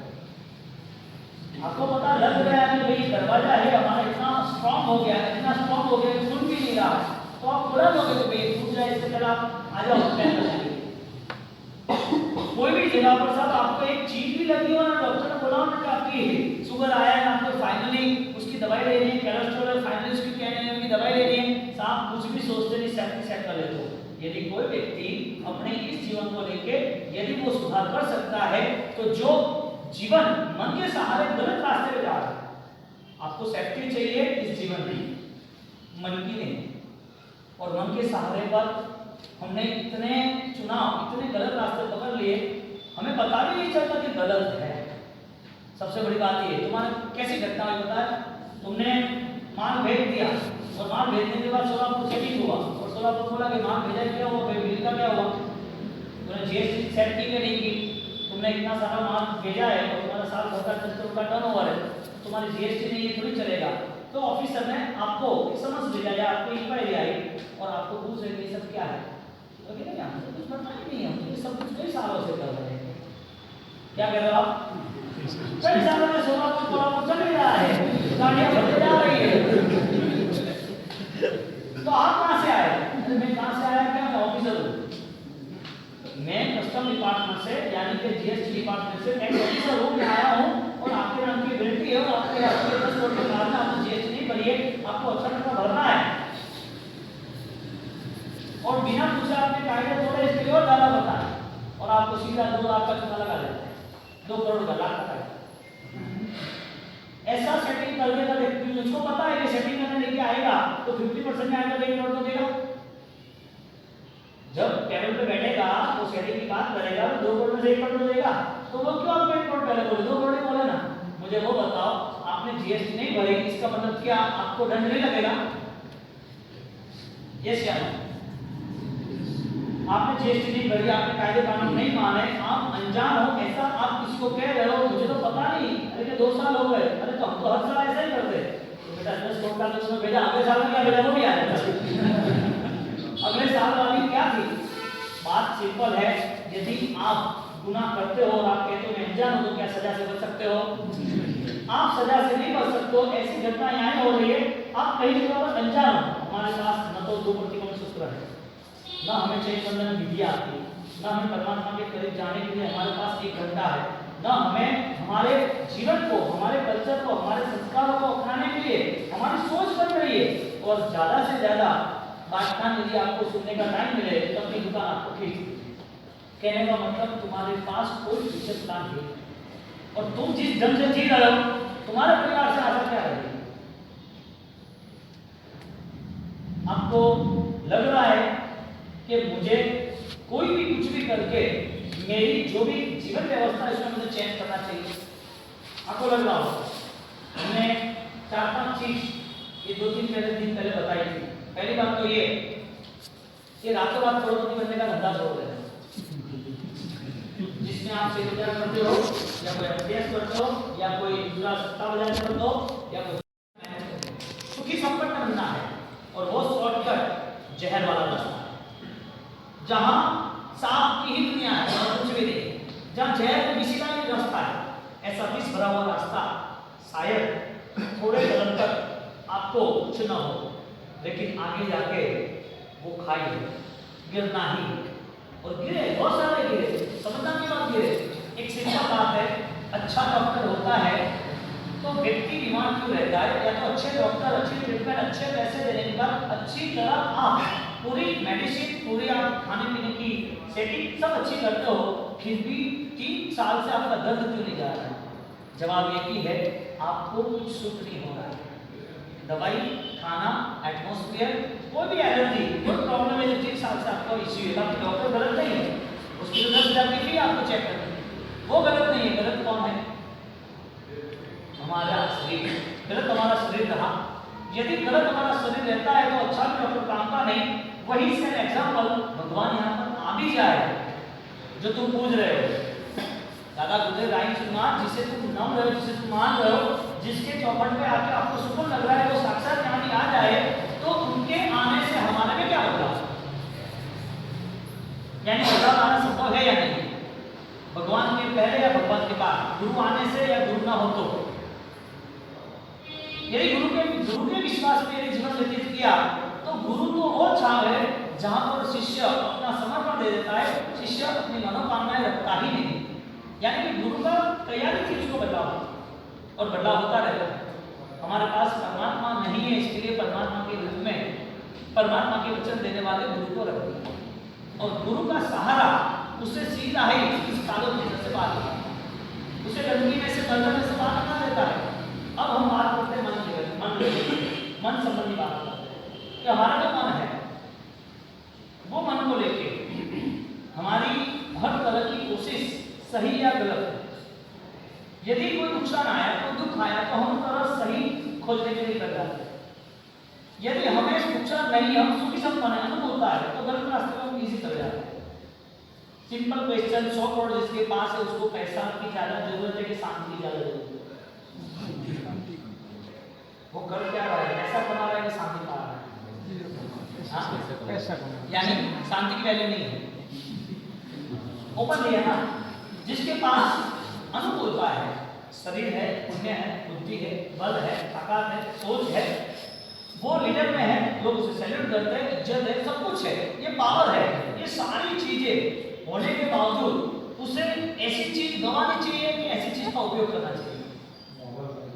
आपको पता लग रहा है कि भाई दरवाजा है हमारा इतना स्ट्रांग हो गया है, इतना स्ट्रांग हो गया कि खुल भी नहीं रहा, तो आप तुरंत हो गए कि भाई टूट जाए, इससे पहले आप आ जाओ प्लान करने। कोई भी जगह पर साहब आपको एक चीज भी लगी हो ना, डॉक्टर ने बोला ना कि आपकी शुगर आया है, आपको फाइनली उसकी दवाई लेनी है, कोलेस्ट्रॉल है, फाइनली उसकी कहने की दवाई लेनी है, साहब कुछ भी सोचते नहीं, सेट कर लेते हो। यदि कोई व्यक्ति अपने इस जीवन को लेके यदि वो सुधार कर सकता है, तो जो जीवन मन के सहारे गलत रास्ते पे जा रहा है, आपको सेफ्टी चाहिए इस जीवन में, मन की नहीं। और मन के सहारे पर हमने इतने चुनाव, इतने गलत रास्ते पकड़ लिए, हमें पता भी नहीं चलता कि गलत है। सबसे बड़ी बात ये, तुम्हारे कैसी घटना हुई पता है, तुमने माल भेज दिया और माल भेजने के बाद सोलापुर से ठीक हुआ, और सोलापुर बोला कि माल भेजा क्या हुआ, बिल का क्या हुआ, तुमने जीएसटी सेट की कि नहीं की, तुमने इतना सारा माल भेजा है और तुम्हारा साल भर का 10 करोड़ का टर्नओवर है, तुम्हारी जीएसटी नहीं ये थोड़ी चलेगा। तो ऑफिसर ने आपको एक समझ भेजा या आपको इंक्वायरी आई और आपको पूछ रहे कि सब क्या है, तो कहते हैं हमको कुछ पता ही नहीं है, हम ये सब कुछ कई सालों से कर रहे हैं। क्या कर रहे हो आप, कई सालों में सोलापुर चल ही रहा है, गाड़ियां भरते जा रही है, तो आप कहां से आए, मैं कहां से आया, क्या मैं ऑफिसर हूं, मैं कस्टम डिपार्टमेंट से यानी कि जीएसटी डिपार्टमेंट से टैक्स ऑफिसर हूं, मैं आया हूं और आपके नाम की बिल्टी है 2 करोड़ का लाख का है। ऐसा सेटिंग कर देगा व्यक्ति, मुझको पता है कि सेटिंग करने लेके आएगा तो 50% में आएगा तो 1 करोड़ तो देगा। जब टेबल पे बैठेगा वो सेटिंग की बात करेगा तो 2 करोड़ में से 1 करोड़ देगा, तो वो क्यों आपको 1 करोड़ पहले बोले, 2 करोड़ ही बोले ना। मुझे वो बताओ, आपने जीएसटी नहीं भरी, इसका मतलब क्या आपको दंड नहीं लगेगा? यस या नो? आपने जीएसटी नहीं भरी, आपने कायदे कानून नहीं माने, आप अनजान हो, ऐसा आप किसी को कह रहे हो मुझे तो पता नहीं, अरे 2 साल हो गए, अरे तो हम तो हर साल ऐसा ही करते हैं, तो बेटा 10 करोड़ का तो उसमें भेजा, अगले साल में क्या भेजा वो भी आ जाएगा। अगले साल वाली क्या थी बात? सिंपल है, यदि आप गुनाह करते हो और आप कहते हो मैं अनजान हूं, तो क्या सजा से बच सकते हो? आप सजा से नहीं बच सकते हो। ऐसी घटना यहाँ हो रही है, आप कहीं जगह पर अनजान हो, हमारे पास न तो 2 प्रतिकोण सूत्र है, ना हमें चैन बंधन विधियां आती है, ना हमें परमात्मा के करीब जाने के लिए हमारे पास 1 घंटा है, ना हमें हमारे जीवन को, हमारे कल्चर को, हमारे संस्कारों को अपनाने के लिए हमारी सोच बन रही है। और ज्यादा से ज्यादा पाठदान यदि आपको सुनने का टाइम मिले तो अपनी दुकान आपको खींच दीजिए। कहने का मतलब तुम्हारे पास कोई फ्यूचर प्लान है और तुम जिस ढंग से जी रहे हो तुम्हारे परिवार से आशा क्या रहेगी? आपको लग रहा है कि मुझे कोई भी कुछ भी करके मेरी जो भी जीवन व्यवस्था है उसमें मुझे चेंज करना चाहिए। आपको लग रहा हो हमने 4-5 चीज ये 2-3 दिन पहले बताई थी। पहली बात तो ये रातों रात करोड़पति बनने का धंधा छोड़ देना, जिसमें आप शेयर बाजार करते हो या कोई एफडीएस करते हो या कोई दूसरा सट्टा बाजार करते हो या कोई सुखी संपन्न बनना है। और वो शॉर्टकट जहर वाला रास्ता है, जहां सांप की ही दुनिया है और कुछ भी नहीं, जहां जहर में विष का रास्ता है। ऐसा विष भरा हुआ रास्ता शायद थोड़े कदम तक आपको कुछ ना हो, लेकिन आगे जाके वो खाई गिरना ही, और गिरे बहुत सारे गिरे, समझना की बात गिरे। एक सिंपल बात है, अच्छा डॉक्टर होता है तो व्यक्ति बीमार क्यों रहता है? या तो अच्छे डॉक्टर, अच्छी ट्रीटमेंट, अच्छे पैसे देने के बाद अच्छी तरह आप पूरी मेडिसिन, पूरी आप खाने पीने की सेटिंग सब अच्छी करते हो, फिर भी 3 साल से आपका दर्द क्यों नहीं जा रहा है? जवाब एक ही है, आपको कुछ सूट नहीं हो रहा है। दवाई, खाना, एटमॉस्फेयर, कोई भी एलर्जी, कोई प्रॉब्लम है जो 3 साल से आपका इश्यू है, आपके डॉक्टर गलत नहीं है, उसकी 10,000 की फी आपको चेक करनी है, वो गलत नहीं है। गलत कौन है? हमारा शरीर। गलत हमारा शरीर रहा, यदि गलत हमारा शरीर रहता है तो अच्छा भी डॉक्टर काम का नहीं। वही से एग्जाम्पल भगवान यहाँ पर आ भी जाए जो तुम पूछ रहे हो, दादा गुजर राइन सुना, जिसे तुम नम रहे हो, जिसे तुम मान रहे हो, जिसके चौखट पे आके आपको सुकून लग रहा है, वो साक्षात ज्ञानी आ जाए तो उनके आने से हमारे में क्या बदलाव? यानी बदलाव आना संभव है या नहीं? भगवान के पहले या भगवान के बाद? गुरु आने से या गुरु ना हो तो? यदि गुरु के विश्वास में यदि जीवन व्यतीत किया तो गुरु तो वो छाव है जहां पर शिष्य अपना समर्पण दे देता है, शिष्य अपनी मनोकामनाएं रखता ही नहीं। यानी कि गुरु का तैयारी थी उसको बदलाव, और बदलाव होता रहता है। हमारे पास परमात्मा नहीं है, इसके लिए परमात्मा के रूप में परमात्मा के वचन देने वाले गुरु को रख दिया, और गुरु का सहारा उससे सीधा ही इस कालों से बात है, उसे गंदगी में से बंधन में से बाहर ना देता है। अब हम बात करते हैं मन संबंधी बात करते हैं कि हमारा जो मन है वो मन को लेके हमारी हर तरह की कोशिश सही या गलत है। यदि कोई नुकसान आया, कोई दुख आया तो हम तरह सही खोजने के लिए कर जाते हैं। यदि हमें नुकसान नहीं, हम सुखी संपन्न अनुभव होता है तो गलत रास्ते पर हम इजी चले जाते हैं। सिंपल क्वेश्चन, 100 करोड़ जिसके पास है उसको पैसा की ज्यादा जरूरत है कि शांति की ज्यादा जरूरत है? वो कर क्या रहा है? पैसा कमा रहा है कि शांति पा रहा है? पैसा कमा, यानी शांति की वैल्यू नहीं है। ओपन है ना, जिसके पास अनुकूलता है, शरीर है, पुण्य है, बुद्धि है, बल है, ताकत है, सोच है, वो लीडर में है, लोग उसे सैल्यूट करते हैं, इज्जत है, सब कुछ है, ये पावर है। ये सारी चीजें होने के बावजूद उसे ऐसी चीज गंवानी चाहिए कि ऐसी चीज का उपयोग करना चाहिए?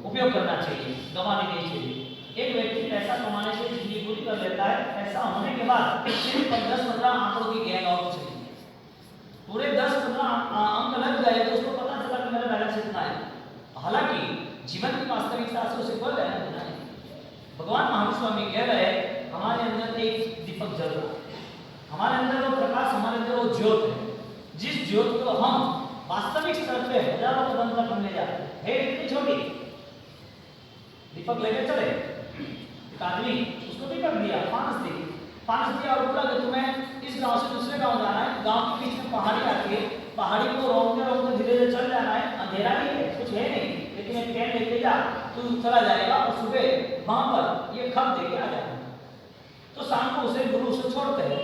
उपयोग करना चाहिए, गंवानी नहीं चाहिए। एक व्यक्ति पैसा कमाने से जिंदगी पूरी कर लेता है, पैसा होने के बाद सिर्फ 10-15 आंकड़ों की गैंग और कुछ नहीं। पूरे 10-15 अंक लग गए तो उसको पता चला कि मेरा से सुना है। हालांकि जीवन की वास्तविकता से उसे कोई लेना देना नहीं। भगवान महावीर स्वामी कह रहे हैं हमारे अंदर एक दीपक जल रहा है, हमारे अंदर वो प्रकाश, हमारे अंदर वो ज्योत है, जिस ज्योत को हम वास्तविक स्तर पे हजारों कदम तक हम ले जाते हैं। है इतनी छोटी, दीपक लेके चले, एक आदमी उसको दीपक दिया, फानस दिया और बोला कि तुम्हें इस गांव से दूसरे गांव जाना है, गांव के बीच में पहाड़ी आती है, पहाड़ी को रोकते धीरे धीरे चल जाना है, अंधेरा ही है, कुछ है नहीं, लेकिन एक पेन लेके जा, तू चला जाएगा और सुबह वहां पर ये खत देके आ जाएगा। तो शाम को उसे गुरु उसे छोड़ते हैं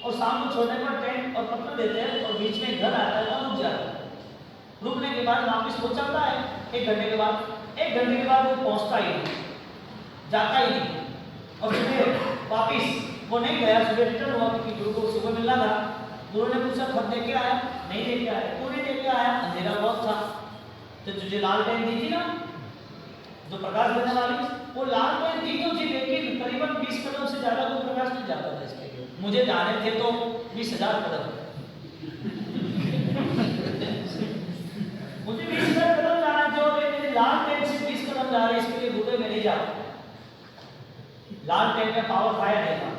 और शाम को छोड़ने पर टेंट और पत्थर देते हैं और बीच में घर आता है और रुक जाता है। रुकने के बाद वापस वो चलता है, एक घंटे के बाद वो पहुंचता ही नहीं, जाता ही नहीं, और सुबह वापिस वो नहीं गया, सुबह रिटर्न हुआ क्योंकि गुरु को सुबह मिलना था। गुरु ने पूछा खत लेके आया, नहीं लेके आया, क्यों नहीं लेके आया? अंधेरा बहुत था। तो तुझे लालटेन दी थी ना जो प्रकाश देने वाली, वो लालटेन दी तो थी, लेकिन करीबन 20 कदम से ज्यादा कोई प्रकाश नहीं जाता था इसके लिए। मुझे जाने थे तो 20,000 कदम, मुझे 20,000 कदम जाना थे और मेरे लालटेन से 20 कदम जा रहे, इसके लिए गुरु में नहीं जा। लालटेन में पावर फायर नहीं था,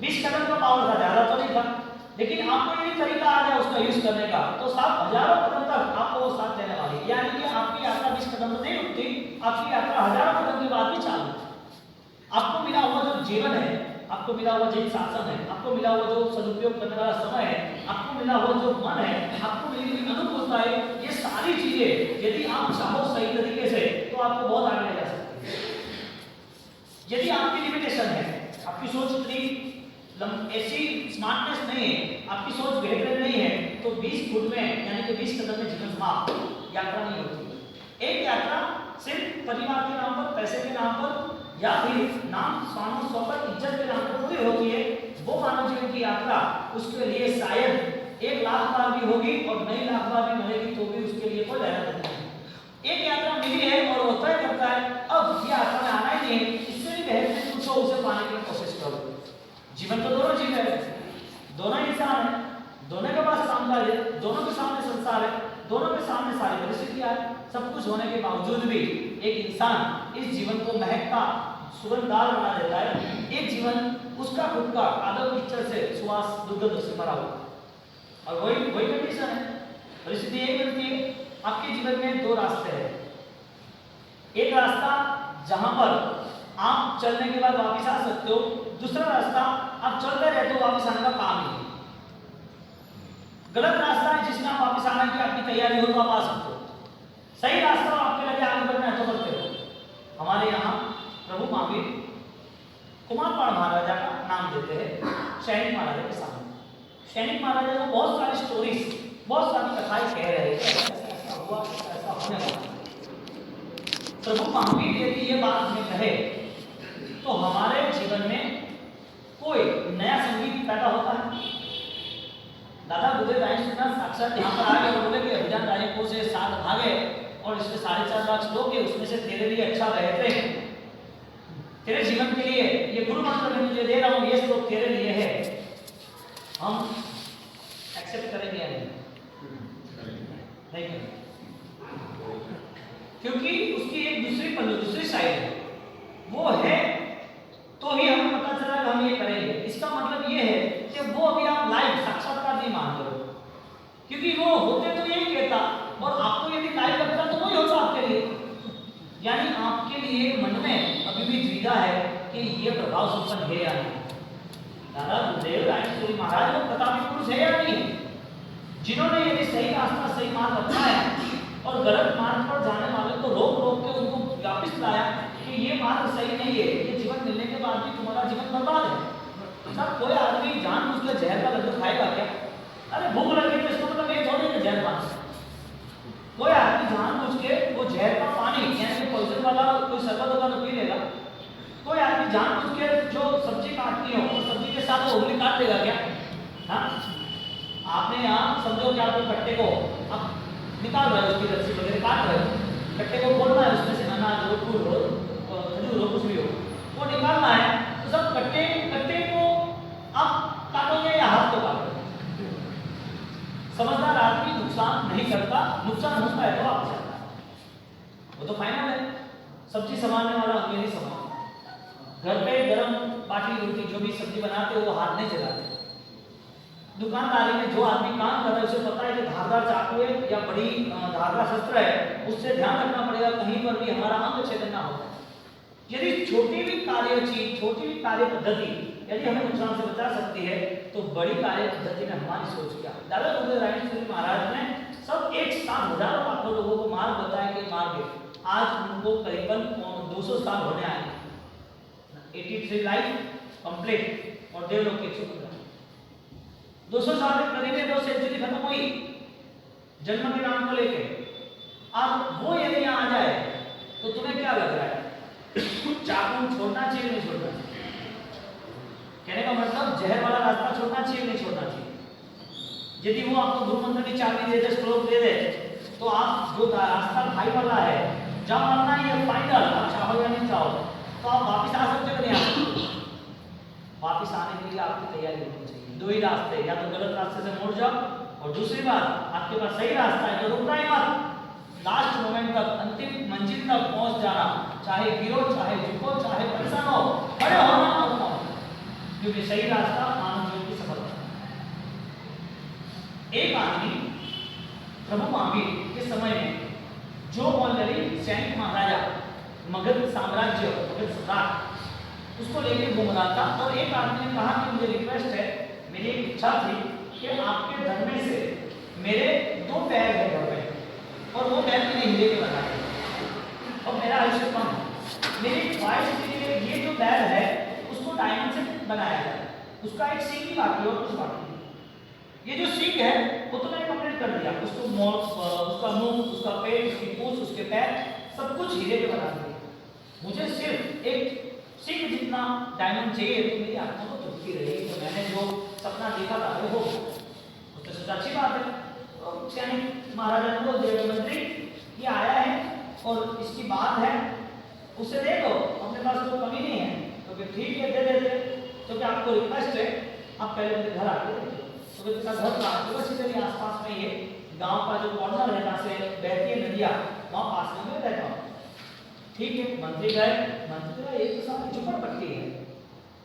20 कदम का पावर था, ज्यादा तो नहीं था, लेकिन आपको ये तरीका आ गया उसका यूज करने का, तो साथ हजारों कदम तक आपको वो साथ देने वाली, यानी कि आपकी यात्रा 20 कदम तो नहीं रुकती, आपकी यात्रा हजारों कदम के बाद भी चालू। आपको मिला हुआ जो जीवन है, आपको मिला हुआ जो शासन है, आपको मिला हुआ जो सदुपयोग करने वाला समय है, आपको मिला हुआ जो मन है, आपको मिली हुई अनुभूति है, ये सारी चीजें यदि आप चाहो सही तरीके से तो आपको बहुत आगे ले जा सकती है। यदि आपकी लिमिटेशन है, आपकी सोच इतनी ऐसी स्मार्टनेस नहीं है, आपकी सोच बेहतर नहीं है, तो 20 फुट में यानी कि 20 कदम में जीवन समाप्त, यात्रा नहीं होती। एक यात्रा सिर्फ परिवार के नाम पर, पैसे के नाम पर या फिर नाम स्वान स्वपर इज्जत के नाम पर पूरी होती है। वो मानव जीवन की यात्रा उसके लिए शायद 1 लाख बार भी होगी और नई लाख बार भी मिलेगी तो भी उसके लिए कोई लेना देना नहीं। एक यात्रा मिली है और वो तय करता है अब ये यात्रा में आना ही नहीं है, इससे भी बेहतर कुछ हो उसे पाने की कोशिश करो। जीवन तो दोनों जीव है, दोनों इंसान है, दोनों के पास कामकाज है, दोनों के सामने संसार है, दोनों के सामने सारी परिस्थितियां हैं। सब कुछ होने के बावजूद भी एक इंसान इस जीवन को महकता सुगंधदार बना देता है। एक जीवन उसका खुद का आदम पिक्चर से सुवास दुर्गंध से भरा हुआ, और वही कंडीशन है। परिस्थिति यही बनती है। आपके जीवन में 2 रास्ते हैं। एक रास्ता जहां पर आप चलने के बाद वापस आ सकते हो, दूसरा रास्ता आप चलते रहते हो, वापस आने का काम ही। गलत रास्ता है जिसमें आप वापस आने की आपकी तैयारी हो तो आप आ सकते हो। सही रास्ता आपके लगे आगे बढ़ना है तो बढ़ते हो। हमारे यहाँ प्रभु महावीर कुमारपाल महाराजा का नाम देते हैं सैनिक महाराजा के सामने। सैनिक महाराजा को बहुत सारी स्टोरीज, बहुत सारी कथाएं कह रहे हैं, ऐसा हुआ, ऐसा होने वाला। प्रभु महावीर यदि ये बात हमें कहे तो हमारे जीवन में कोई नया संगीत पैदा होता है। दादा बुद्धदेव राय साक्षात यहाँ पर आ गए और बोले कि अभिजान रायपुर से 7 भागे और इसमें 4.5 लाख श्लोक है, उसमें से तेरे लिए अच्छा बेहतर है, तेरे जीवन के लिए ये गुरु मंत्र मैं तुझे दे रहा हूँ, ये श्लोक तेरे लिए है। हम एक्सेप्ट करेंगे या नहीं? करेंगे, क्योंकि उसकी एक दूसरी पहलू, दूसरी साइड है, वो है तो ही हमें पता चला कि हम ये करेंगे। इसका मतलब ये है कि वो अभी आप लाइव साक्षात्कार नहीं मान रहे हो, क्योंकि वो होते तो यही कहता और आपको यदि लाइव लगता तो वही होता आपके लिए। यानी आपके लिए मन में अभी भी द्विधा है कि ये प्रभाव संपन्न है या नहीं। दादा बुद्धदेव राय महाराज वो प्रतापी पुरुष है या नहीं, जिन्होंने यदि सही रास्ता सही मार्ग अपनाया और गलत मार्ग पर जाने वाले को रोक रोक के उनको वापिस लाया कि ये मार्ग सही नहीं है, ये जीवन मिलने के बाद भी तुम्हारा जीवन बर्बाद है। सब कोई आदमी जानबूझ कर जहर का लड्डू खाएगा क्या? अरे भूख लगी तो इसको मतलब ये थोड़ी ना जहर पानी। कोई आदमी जानबूझ के वो जहर का पानी यानी कि पॉइजन वाला कोई शरबत होगा तो पी लेगा। कोई आदमी जानबूझ के जो सब्जी काटती हो और सब्जी के साथ वो उंगली काट देगा क्या? हाँ, आपने यहाँ समझो कि आपको कट्टे को आप निकाल रहे हो, उसकी रस्सी वगैरह काट रहे हो, कट्टे को खोलना है, उसमें से अनाज हो, फूल हो, खजूर हो, कुछ भी हो, वो निकालना है। तो सब कट्टे को आप काटोगे या हाथ को काटोगे? समझदार आदमी नुकसान नहीं करता, नुकसान होता है सब्जी संभालने वाला अंग्रेजी संभाल, घर पे गरम बाटी रोटी जो भी सब्जी बनाते हो वो हाथ नहीं चलाते। दुकानदारी में जो आदमी काम कर रहा है उसे पता है कि धारदार चाकू है या बड़ी धारदार शस्त्र है, उससे ध्यान रखना पड़ेगा कहीं पर भी हमारा अंग छेदन ना हो। यदि छोटी भी कार्य चीज, छोटी भी कार्य पद्धति यदि हमें नुकसान से बचा सकती है तो बड़ी कार्य पद्धति में हमारी सोच क्या। दादा गुरुदेव महाराज ने सब एक साथ हजारों लाखों लोगों को मार्ग बताया कि मार्ग आज उनको करीबन 200 साल होने आए, 83 लाइफ कंप्लीट और देवलोक के चुप 200 साल में करीब 2 सेंचुरी खत्म हुई जन्म के नाम को लेके। अब वो यदि यहाँ आ जाए तो तुम्हें क्या लग रहा है, चाकू छोड़ना चाहिए नहीं छोड़ना चाहिए? कहने का मतलब जहर वाला रास्ता छोड़ना चाहिए नहीं छोड़ना चाहिए? यदि वो आपको गुरु मंत्र की चाबी दे दे, स्ट्रोक दे दे, तो आप जो रास्ता भाई वाला है जब मानना ये फाइनल, आप चाहो या नहीं चाहो तो आप वापस आ सकते हो नहीं आ सकते? वापस आने के लिए आपकी तैयारी होनी चाहिए। दो ही रास्ते, या तो गलत रास्ते से मुड़ जाओ और दूसरी बात आपके पास सही रास्ता है तो रुकना ही मत, लास्ट मोमेंट तक, अंतिम मंजिल तक पहुंच जाना, चाहे गिरो चाहे झुको चाहे परेशान हो, खड़े होना होता हो, क्योंकि सही रास्ता मानव जीवन की सफलता। एक आदमी प्रभु महावीर के समय में जो ऑलरेडी सैनिक महाराजा मगध साम्राज्य, मगध सम्राट, उसको लेकर घूम रहा था और एक आदमी ने कहा कि मुझे रिक्वेस्ट है, मेरी एक इच्छा थी कि आपके धन में से मेरे 2 बैग है घर में और वो बैग मैंने हीरे के बनाए और मेरा आयुष्य कम है, मेरी ख्वाहिश थी कि ये जो बैग है उसको डायमंड से बनाया जाए, उसका एक सींग ही बाकी और कुछ बाकी नहीं। ये जो सींग है वो तो मैंने कंप्लीट कर दिया, उसको उसका मुंह, उसका पेट, उसकी पूंछ, उसके पैर सब कुछ हीरे के बना दिए। मुझे सिर्फ एक सींग जितना डायमंड चाहिए तो मेरी आत्मा को तृप्ति रहेगी, तो मैंने जो सपना देखा था वो हो, तो सबसे अच्छी बात है। तो सैनिक महाराजा ने बोल दिया मंत्री ये आया है और इसकी बात है, उसे दे दो, अपने पास कोई कमी नहीं है। तो फिर ठीक है दे देते, तो क्या आपको रिक्वेस्ट है आप पहले मेरे घर आते हैं, तो फिर घर का बस इधर आसपास में ये गांव का जो कॉर्नर है जहाँ से बहती है नदियाँ, वहाँ पास में मैं रहता हूँ। ठीक है, मंत्री गए, मंत्री का एक साथ झुपड़पट्टी है,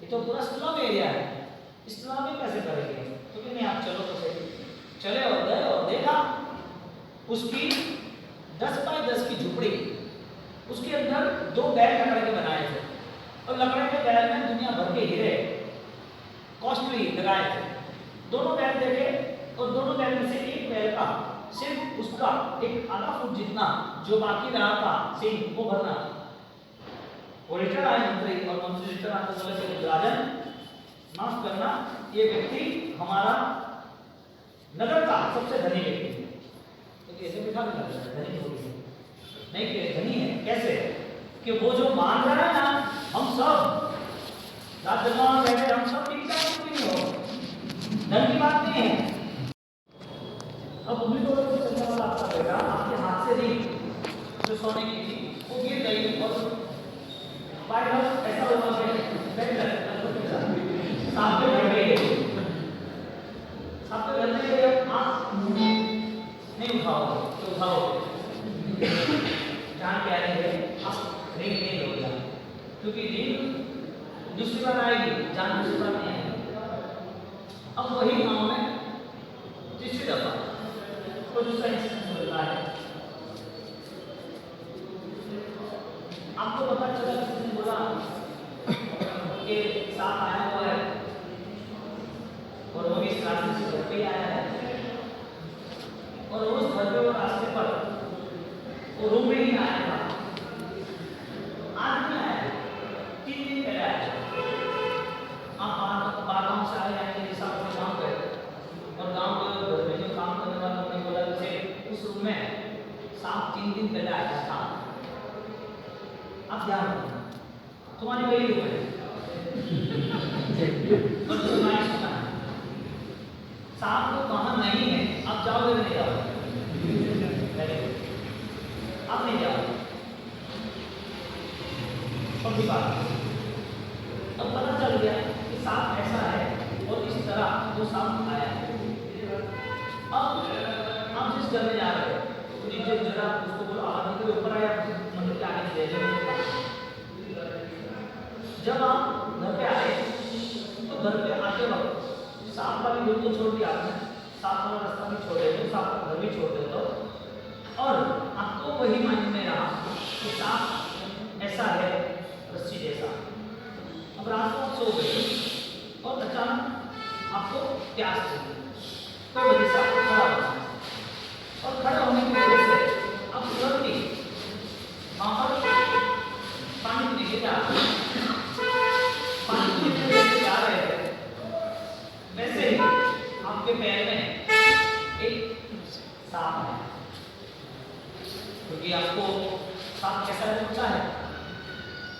ये तो पूरा स्लम एरिया है, इस स्लम में कैसे करेंगे? तो कि नहीं आप चलो तो सही। चले और गए और देखा उसकी 10 बाय 10 की झुपड़ी, उसके अंदर 2 बैग लकड़े के बनाए थे और लकड़े के बैग में दुनिया भर के हीरे कॉस्टली लगाए थे। दोनों बैग देखे और दोनों बैग में से एक बैग का सिर्फ उसका एक आधा फुट जितना जो बाकी रहा था सिंह वो भरना। वो रिटर्न आए मंत्री और मंत्री रिटर्न आते बोले कि राजन माफ करना, ये व्यक्ति हमारा नगर का सबसे धनी व्यक्ति है। तो कैसे बिठा दिया धनी हो गया? नहीं कि धनी है, कैसे? कि वो जो मान रहा है ना, हम सब राजदरबार में बैठे हम सब नहीं हो, धन की बात नहीं है। अब उम्मीद हो रही है चलने वाला आपका बेटा आपके हाथ से नहीं जो सोने की थी वो गिर गई और बाय हाथ ऐसा हुआ कि बैठ गया सांप पे बढ़ गई, सांप पे बढ़ने के लिए आँख नहीं उठाओ तो उठाओ जान के आने के आप नहीं होगा, क्योंकि नींद दूसरी बार आएगी, जान दूसरी बार नहीं आएगी। अब वही गाँव में तीसरी दफा तो दूसरा इंसिडेंट हो रहा है, आपको पता चला किसी ने बोला कि सांप आया हुआ है और वो भी इस रास्ते से घर पे ही आया है और उस घर पे वो रास्ते पर वो रूम में ही आया था, आज नहीं आया, 3 दिन पहले आया। आप बागान से आए आने के हिसाब से काम करे और गाँव के घर में जो काम करने वालों ने बोला जैसे उस रूम में सांप 3 दिन पहले आया था। आप ध्यान रखना, तुम्हारी वही रूम है और तुम्हारी सुना है, सांप तो वहाँ नहीं है, आप जाओगे नहीं जाओगे? आप नहीं जाओगे। छोटी बात, अब पता चल गया कि सांप ऐसा है और इस तरह वो सांप आया है। अब आप जिस घर में जा रहे हो तो नीचे जरा उसको बोलो आदमी के ऊपर आया मंदिर के आगे ले जाओ। जब आप घर पे आए तो घर पे आते वक्त साफ वाली रोड तो छोड़ दी आपने, साफ वाला रास्ता भी छोड़ देते हो, साफ घर भी छोड़ देते हो, और आपको वही माइंड में रहा कि साफ ऐसा है रस्सी जैसा। अब रात को आप सो गए और अचानक आपको प्यास लगी, तो वजह से आपको खड़ा होना है, और खड़ा होने की वजह से आप तुरंत ही वहाँ पर पानी पीने के जा पानी पीने के जा रहे थे, वैसे ही आपके पैर में एक सांप है, क्योंकि आपको सांप कैसा लगता है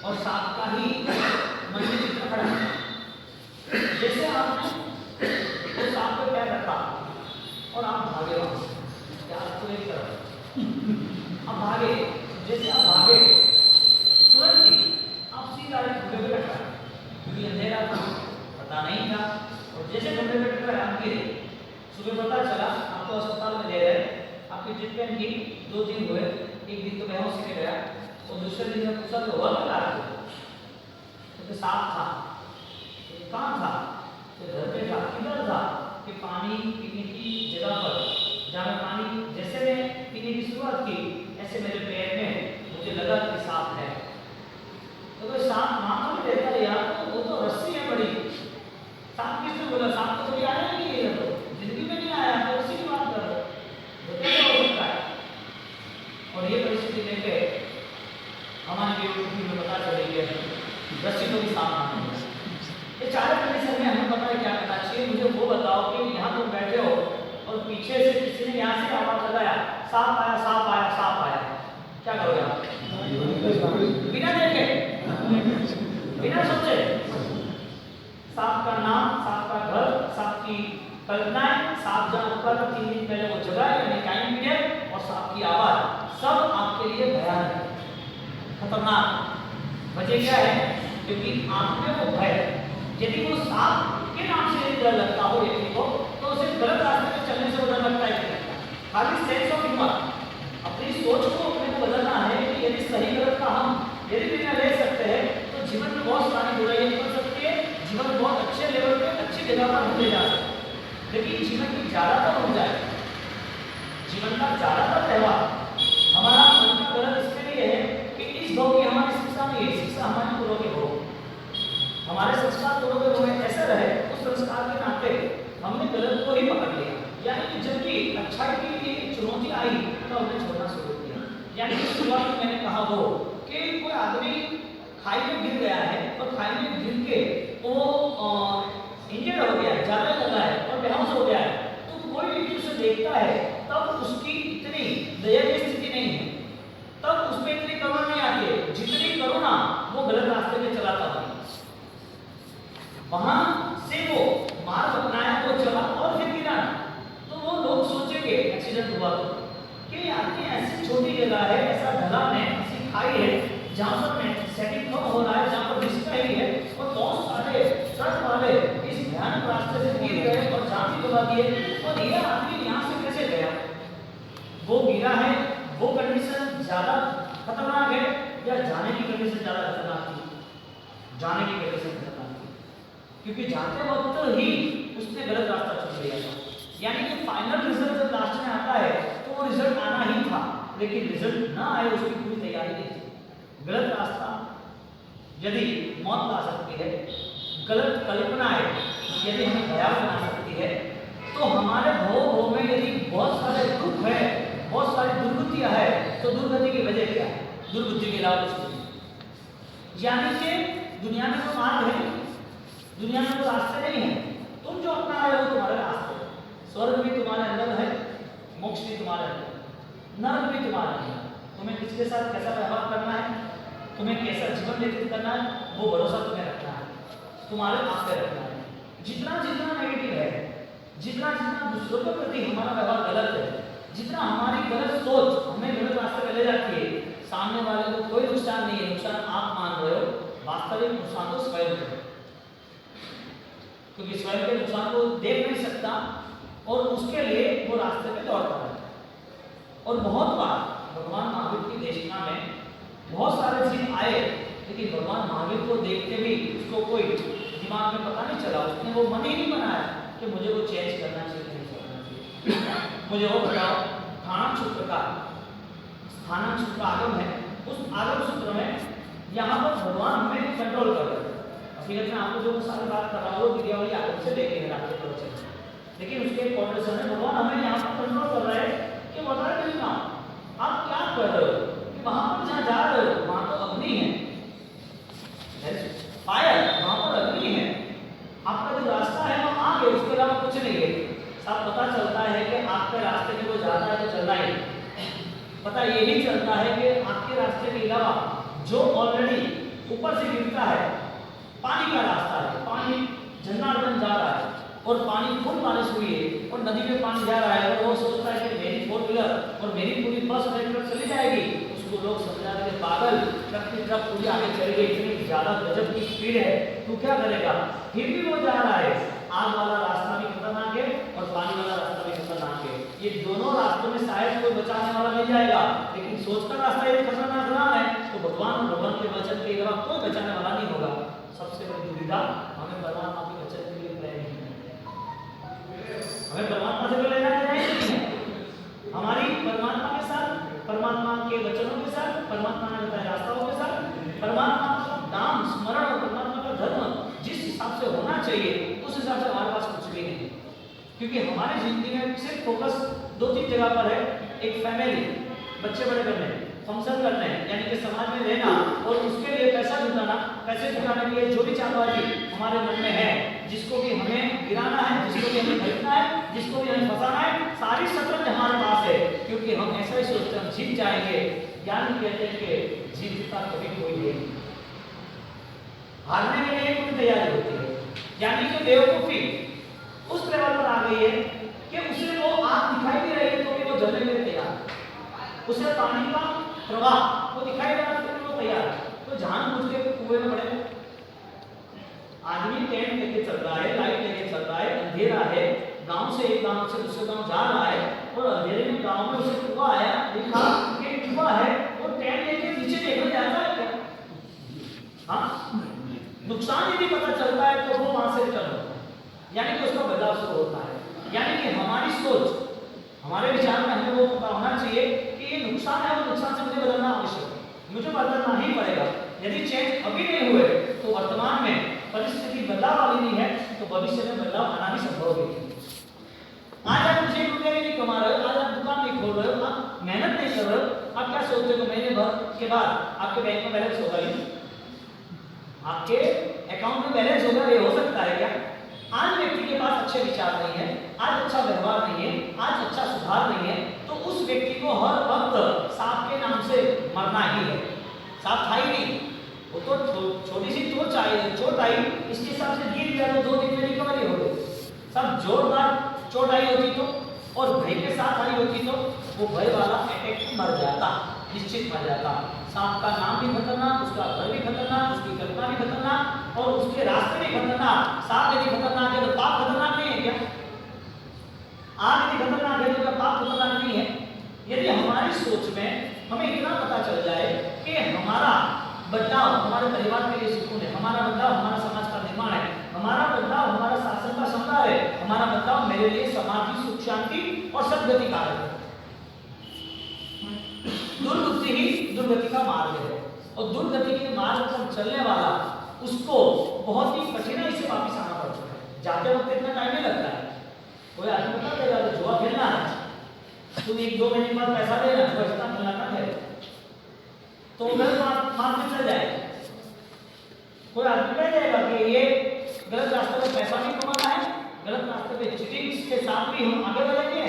और सांप का ही मन में चित्र खड़ा है। जैसे आपने वो सांप पे पैर रखा और आप भागे वहां से, आपको एक तरफ आप भागे, जैसे आप भागे तुरंत ही आप सीधा ढूंढे पे रखा, क्योंकि अंधेरा था, पता नहीं था, और जैसे ढूंढे पे रखा आप गिरे। सुबह पता चला आपको अस्पताल में ले रहे, आपकी ट्रीटमेंट की 2 दिन हुए, एक दिन तो बेहोश में गया और दूसरे दिन में पूछा तो हुआ क्या तो सांप था, तो कहाँ था, तो घर पे था, किधर था, कि पानी पीने की जगह पर जहाँ मैं पानी जैसे मैं पीने की शुरुआत की ऐसे मेरे पैर में मुझे लगा कि सांप है। तो कोई सांप नाम नहीं देता यार, तो वो तो रस्सी है बड़ी, सांप किसने बोला, सांप तो कभी आया नहीं है, तो जिंदगी में नहीं आया, तो रस्सी की बात कर रहे हो, कैसे हो सकता है। और ये परिस्थिति लेके हमारे बेवकूफ़ी में पता चली है रस्सी को भी सांप नहीं है। ये चारों कंडीशन में हमें पता है क्या करना चाहिए। मुझे वो बताओ कि यहाँ तुम बैठे हो और पीछे से किसी ने यहाँ से आवाज लगाया सांप आया सांप आया सांप आया, क्या करोगे आप? बिना देखे बिना सोचे, सांप का नाम, सांप का घर, सांप की कल्पनाएं, सांप जहाँ ऊपर 3 दिन पहले वो जगह यानी टाइम पीरियड, और सांप की आवाज, सब आपके लिए भयानक है, खतरनाक। वजह क्या है? क्योंकि आप में वो भय, यदि वो सांप के नाम से डर लगता हो व्यक्ति को, तो उसे गलत रास्ते पे चलने से डर लगता है। खाली सेंस ऑफ ह्यूमर, अपनी सोच को अपने को बदलना है कि यदि सही गलत का हम यदि निर्णय ले सकते हैं तो जीवन में बहुत सारी बुराइयां निकल सकती है, जीवन बहुत अच्छे लेवल पे अच्छी जगह पर होते जा सकते हैं। लेकिन जीवन की ज्यादातर हो जाए, जीवन का ज्यादातर व्यवहार हमारा मन का गलत इसके लिए है कि इस भोग की हमारी शिक्षा नहीं है, शिक्षा हमारी पूर्व के भोग, हमारे संस्कार पूर्व के भोग में ऐसे रहे, उस संस्कार के नाते हमने गलत को ही पकड़ लिया, यानी कि जब भी अच्छाई के लिए चुनौती आई तो हमने छोड़ना शुरू किया। यानी कि शुरुआत में मैंने कहा वो कि कोई आदमी खाई में गिर गया है और खाई में गिर के वो इंजर्ड हो गया है, ज्यादा लगा है और बेहोश हो गया है, तो कोई व्यक्ति उसे देखता है तब उसकी इतनी दयनीय स्थिति नहीं है, तब उसमें इतनी करुणा नहीं आती है जितनी करुणा वो गलत रास्ते पे चलाता था। वहां से वो मार्ग अपनाया, वो चला और फिर गिरा, तो वो लोग सोचेंगे एक्सीडेंट हुआ तो कि आदमी ऐसी छोटी जगह है, ऐसा ढलान है, ऐसी खाई है जहाँ पर सेटिंग कम हो रहा है, जहाँ पर रिस्क ही है, और बहुत सारे ट्रक वाले इस भयानक रास्ते से गिर गए और जान भी गवा दिए, और ये आदमी यहाँ से कैसे गया? वो गिरा है, वो कंडीशन ज्यादा खतरनाक है या जाने की कंडीशन ज्यादा खतरनाक थी? जाने की कंडीशन खतरनाक थी, क्योंकि जाते वक्त ही उसने गलत रास्ता चुन लिया था। यानी कि फाइनल रिजल्ट जब लास्ट में आता है तो वो रिजल्ट आना ही था, लेकिन रिजल्ट ना आए उसकी पूरी तैयारी नहीं थी। गलत रास्ता यदि मौत ला सकती है, गलत कल्पनाएं यदि हमें भयावह बना सकती है, तो हमारे भोग में यदि बहुत सारे दुख है, बहुत सारी दुर्गतियां है, तो दुर्गति की वजह क्या है? दुर्बुद्धि के अलावा कुछ नहीं। यानी कि दुनिया में तो मार्ग है, दुनिया में तो रास्ते नहीं है, तुम जो अपना रहे हो तुम्हारे रास्ते, स्वर्ग भी तुम्हारे अंदर है, मोक्ष भी तुम्हारे अंदर, नरक भी तुम्हारे अंदर। तुम्हें किसके साथ कैसा व्यवहार करना है, तुम्हें कैसा जीवन व्यतीत करना है, वो भरोसा तुम्हें रखना है, तुम्हारे आप पे रखना है। जितना जितना नेगेटिव है, जितना जितना दूसरों के प्रति हमारा व्यवहार गलत है, जितना हमारी गलत सोच हमें गलत रास्ते पे ले जाती है, सामने वाले को कोई नुकसान नहीं है, नुकसान आप मान रहे हो, वास्तविक नुकसान तो स्वयं है, क्योंकि स्वयं के नुकसान को देख नहीं सकता और उसके लिए वो रास्ते पे दौड़ता है। और बहुत बार भगवान महावीर की देशना में बहुत सारे जीव आए लेकिन भगवान महावीर को देखते भी उसको कोई दिमाग में पता नहीं चला, उसने वो मन ही नहीं बनाया कि मुझे वो चेंज करना चाहिए नहीं करना चाहिए। मुझे वो बताओ, स्थान सूत्र का स्थानांक सूत्र आगम है, उस आगम सूत्र में यहाँ पर भगवान हमें कंट्रोल कर रहे हैं। हकीकत में आपको जो सारी बात कर रहा हूँ वो विद्यावली आगम से लेके हैं आपके प्रवचन, लेकिन उसके कॉन्वर्सेशन में भगवान हमें यहाँ पर कंट्रोल कर रहे हैं कि बता रहे ना आप क्या कर रहे हो, कि वहां पर जहाँ जा रहे हो वहां तो अग्नि है, फायर, वहां पर अग्नि है, आपका जो रास्ता है वो आगे, उसके अलावा कुछ नहीं है। सब पता चलता है कि आपके रास्ते में वो जाता है तो चलना ही, पता यही चलता है कि आपके रास्ते के अलावा जो ऑलरेडी ऊपर से गिरता है पानी का रास्ता है, पानी जन्नार्दन जा रहा है और पानी खूब बारिश हुई है और नदी में पानी जा रहा है और वो सोचता है कि मेरी 4 व्हीलर और मेरी पूरी बस ट्रक चली जाएगी, उसको लोग समझा देंगे पागल, ट्रक की ट्रक पूरी आगे चली गई, इतनी ज्यादा गजब की स्पीड है, तू क्या करेगा। फिर भी वो जा रहा है, आग वाला रास्ता भी खतरनाक है और पानी वाला रास्ता भी खतरनाक है, ये दोनों रास्तों में शायद कोई बचाने वाला मिल जाएगा, लेकिन सोच का रास्ता ये खतरनाक रहा है तो भगवान के वचन के अलावा कोई बचाने वाला नहीं होगा। सबसे बड़ी दुविधा हमें परमात्मा के वचन के लिए प्रेम नहीं है, हमें परमात्मा से लेना नहीं है, हमारी परमात्मा के साथ, परमात्मा के वचनों के साथ, परमात्मा ने बताए रास्ताओं के साथ, परमात्मा का नाम स्मरण और परमात्मा का धर्म जिस हिसाब से होना चाहिए उस हिसाब से हमारे पास कुछ भी नहीं, क्योंकि हमारी जिंदगी में सिर्फ फोकस 2-3 जगह पर है, एक फैमिली, बच्चे बड़े करने, फंक्शन करने, यानी कि समाज में रहना और उसके लिए पैसा जुटाना, पैसे जुटाने के लिए जो भी चालबाजी हमारे मन में है, जिसको भी हमें गिराना है, जिसको भी हमें खरीदना है, जिसको भी हमें फंसाना है, सारी शतरंज हमारे पास है, क्योंकि हम ऐसा ही सोचते हैं हम जीत जाएंगे। ज्ञान कहते हैं कि जीतता कभी कोई नहीं, हारने के लिए कोई तैयारी होती है, यानी कि बेवकूफी उस लेवल पर आ गई है कि उसे वो आग दिखाई दे रही है तो भी वो जलने के लिए तैयार, उसे पानी का प्रवाह वो दिखाई दे रहा है तो वो तैयार, तो जानबूझ के कुएं में पड़े। आदमी टेंट लेके चल रहा है, लाइट लेके चल रहा है, अंधेरा है, गांव से एक गांव से दूसरे गांव जा रहा है और अंधेरे में गांव में उसे कुआं आया, देखा कि कुआं है, वो टेंट लेके नीचे देखने जाता है क्या? हाँ, नुकसान यदि पता चलता है तो वो वहां से रिटर्न होता है, यानी कि उसका बदलाव शुरू होता है। यानी कि हमारी सोच, हमारे विचार में हमें वो पता होना चाहिए कि ये नुकसान है और नुकसान से मुझे बदलना आवश्यक है, मुझे बदलना ही पड़ेगा। यदि चेंज अभी नहीं हुए तो वर्तमान में परिस्थिति बदलाव वाली नहीं है तो भविष्य में बदलाव आना भी संभव नहीं। आज आप मुझे रुपये नहीं कमा रहे हो, आज आप दुकान नहीं खोल रहे हो, आप मेहनत नहीं कर रहे हो, आप क्या सोचते हो महीने भर के बाद आपके बैंक में बैलेंस होगा, ही आपके अकाउंट में बैलेंस होगा, ये हो सकता है क्या? आज व्यक्ति के पास अच्छे विचार नहीं है, आज अच्छा व्यवहार नहीं है, आज अच्छा सुधार नहीं है, तो उस व्यक्ति को हर वक्त सांप के नाम से मरना ही है। सांप था ही नहीं, वो तो छोटी सी चोट आई, इसके हिसाब से गिर गया तो 2 दिन में रिकवरी हो गई। सब जोरदार चोट आई होती तो और भय के साथ आई होती तो वो भय वाला अटैक मर जाता, निश्चित मर जाता। सांप का नाम भी खतरनाक, उसका घर भी खतरनाक, उसकी कल्पना भी खतरनाक और उसके रास्ते भी खतरनाक। सांप यदि खतरनाक है तो पाप खतरनाक नहीं है क्या? आग यदि खतरनाक है तो क्या पाप खतरनाक नहीं है? यदि हमारी सोच में हमें इतना पता चल जाए कि हमारा बदलाव हमारे परिवार के लिए सुकून है, हमारा बदलाव हमारा समाज का निर्माण है, हमारा बदलाव हमारा शासन का संस्कार है, हमारा बदलाव मेरे लिए समाज की सुख शांति और सद्गति कारक है। दुर्गति ही दुर्गति का मार्ग है और दुर्गति के मार्ग पर चलने वाला उसको बहुत ही कठिनाई से वापस आना पड़ता है। जाते वक्त इतना टाइम नहीं लगता है। कोई आदमी बता देगा तो जुआ खेलना है, तुम 1-2 महीने बाद पैसा देना, तो इतना मिलाना है तो गलत मार्ग में चल जाएगा। कोई आदमी कह जाएगा कि ये गलत रास्ते पर पैसा भी कमाना है, गलत रास्ते पे चीटिंग के साथ भी हम आगे बढ़ेंगे,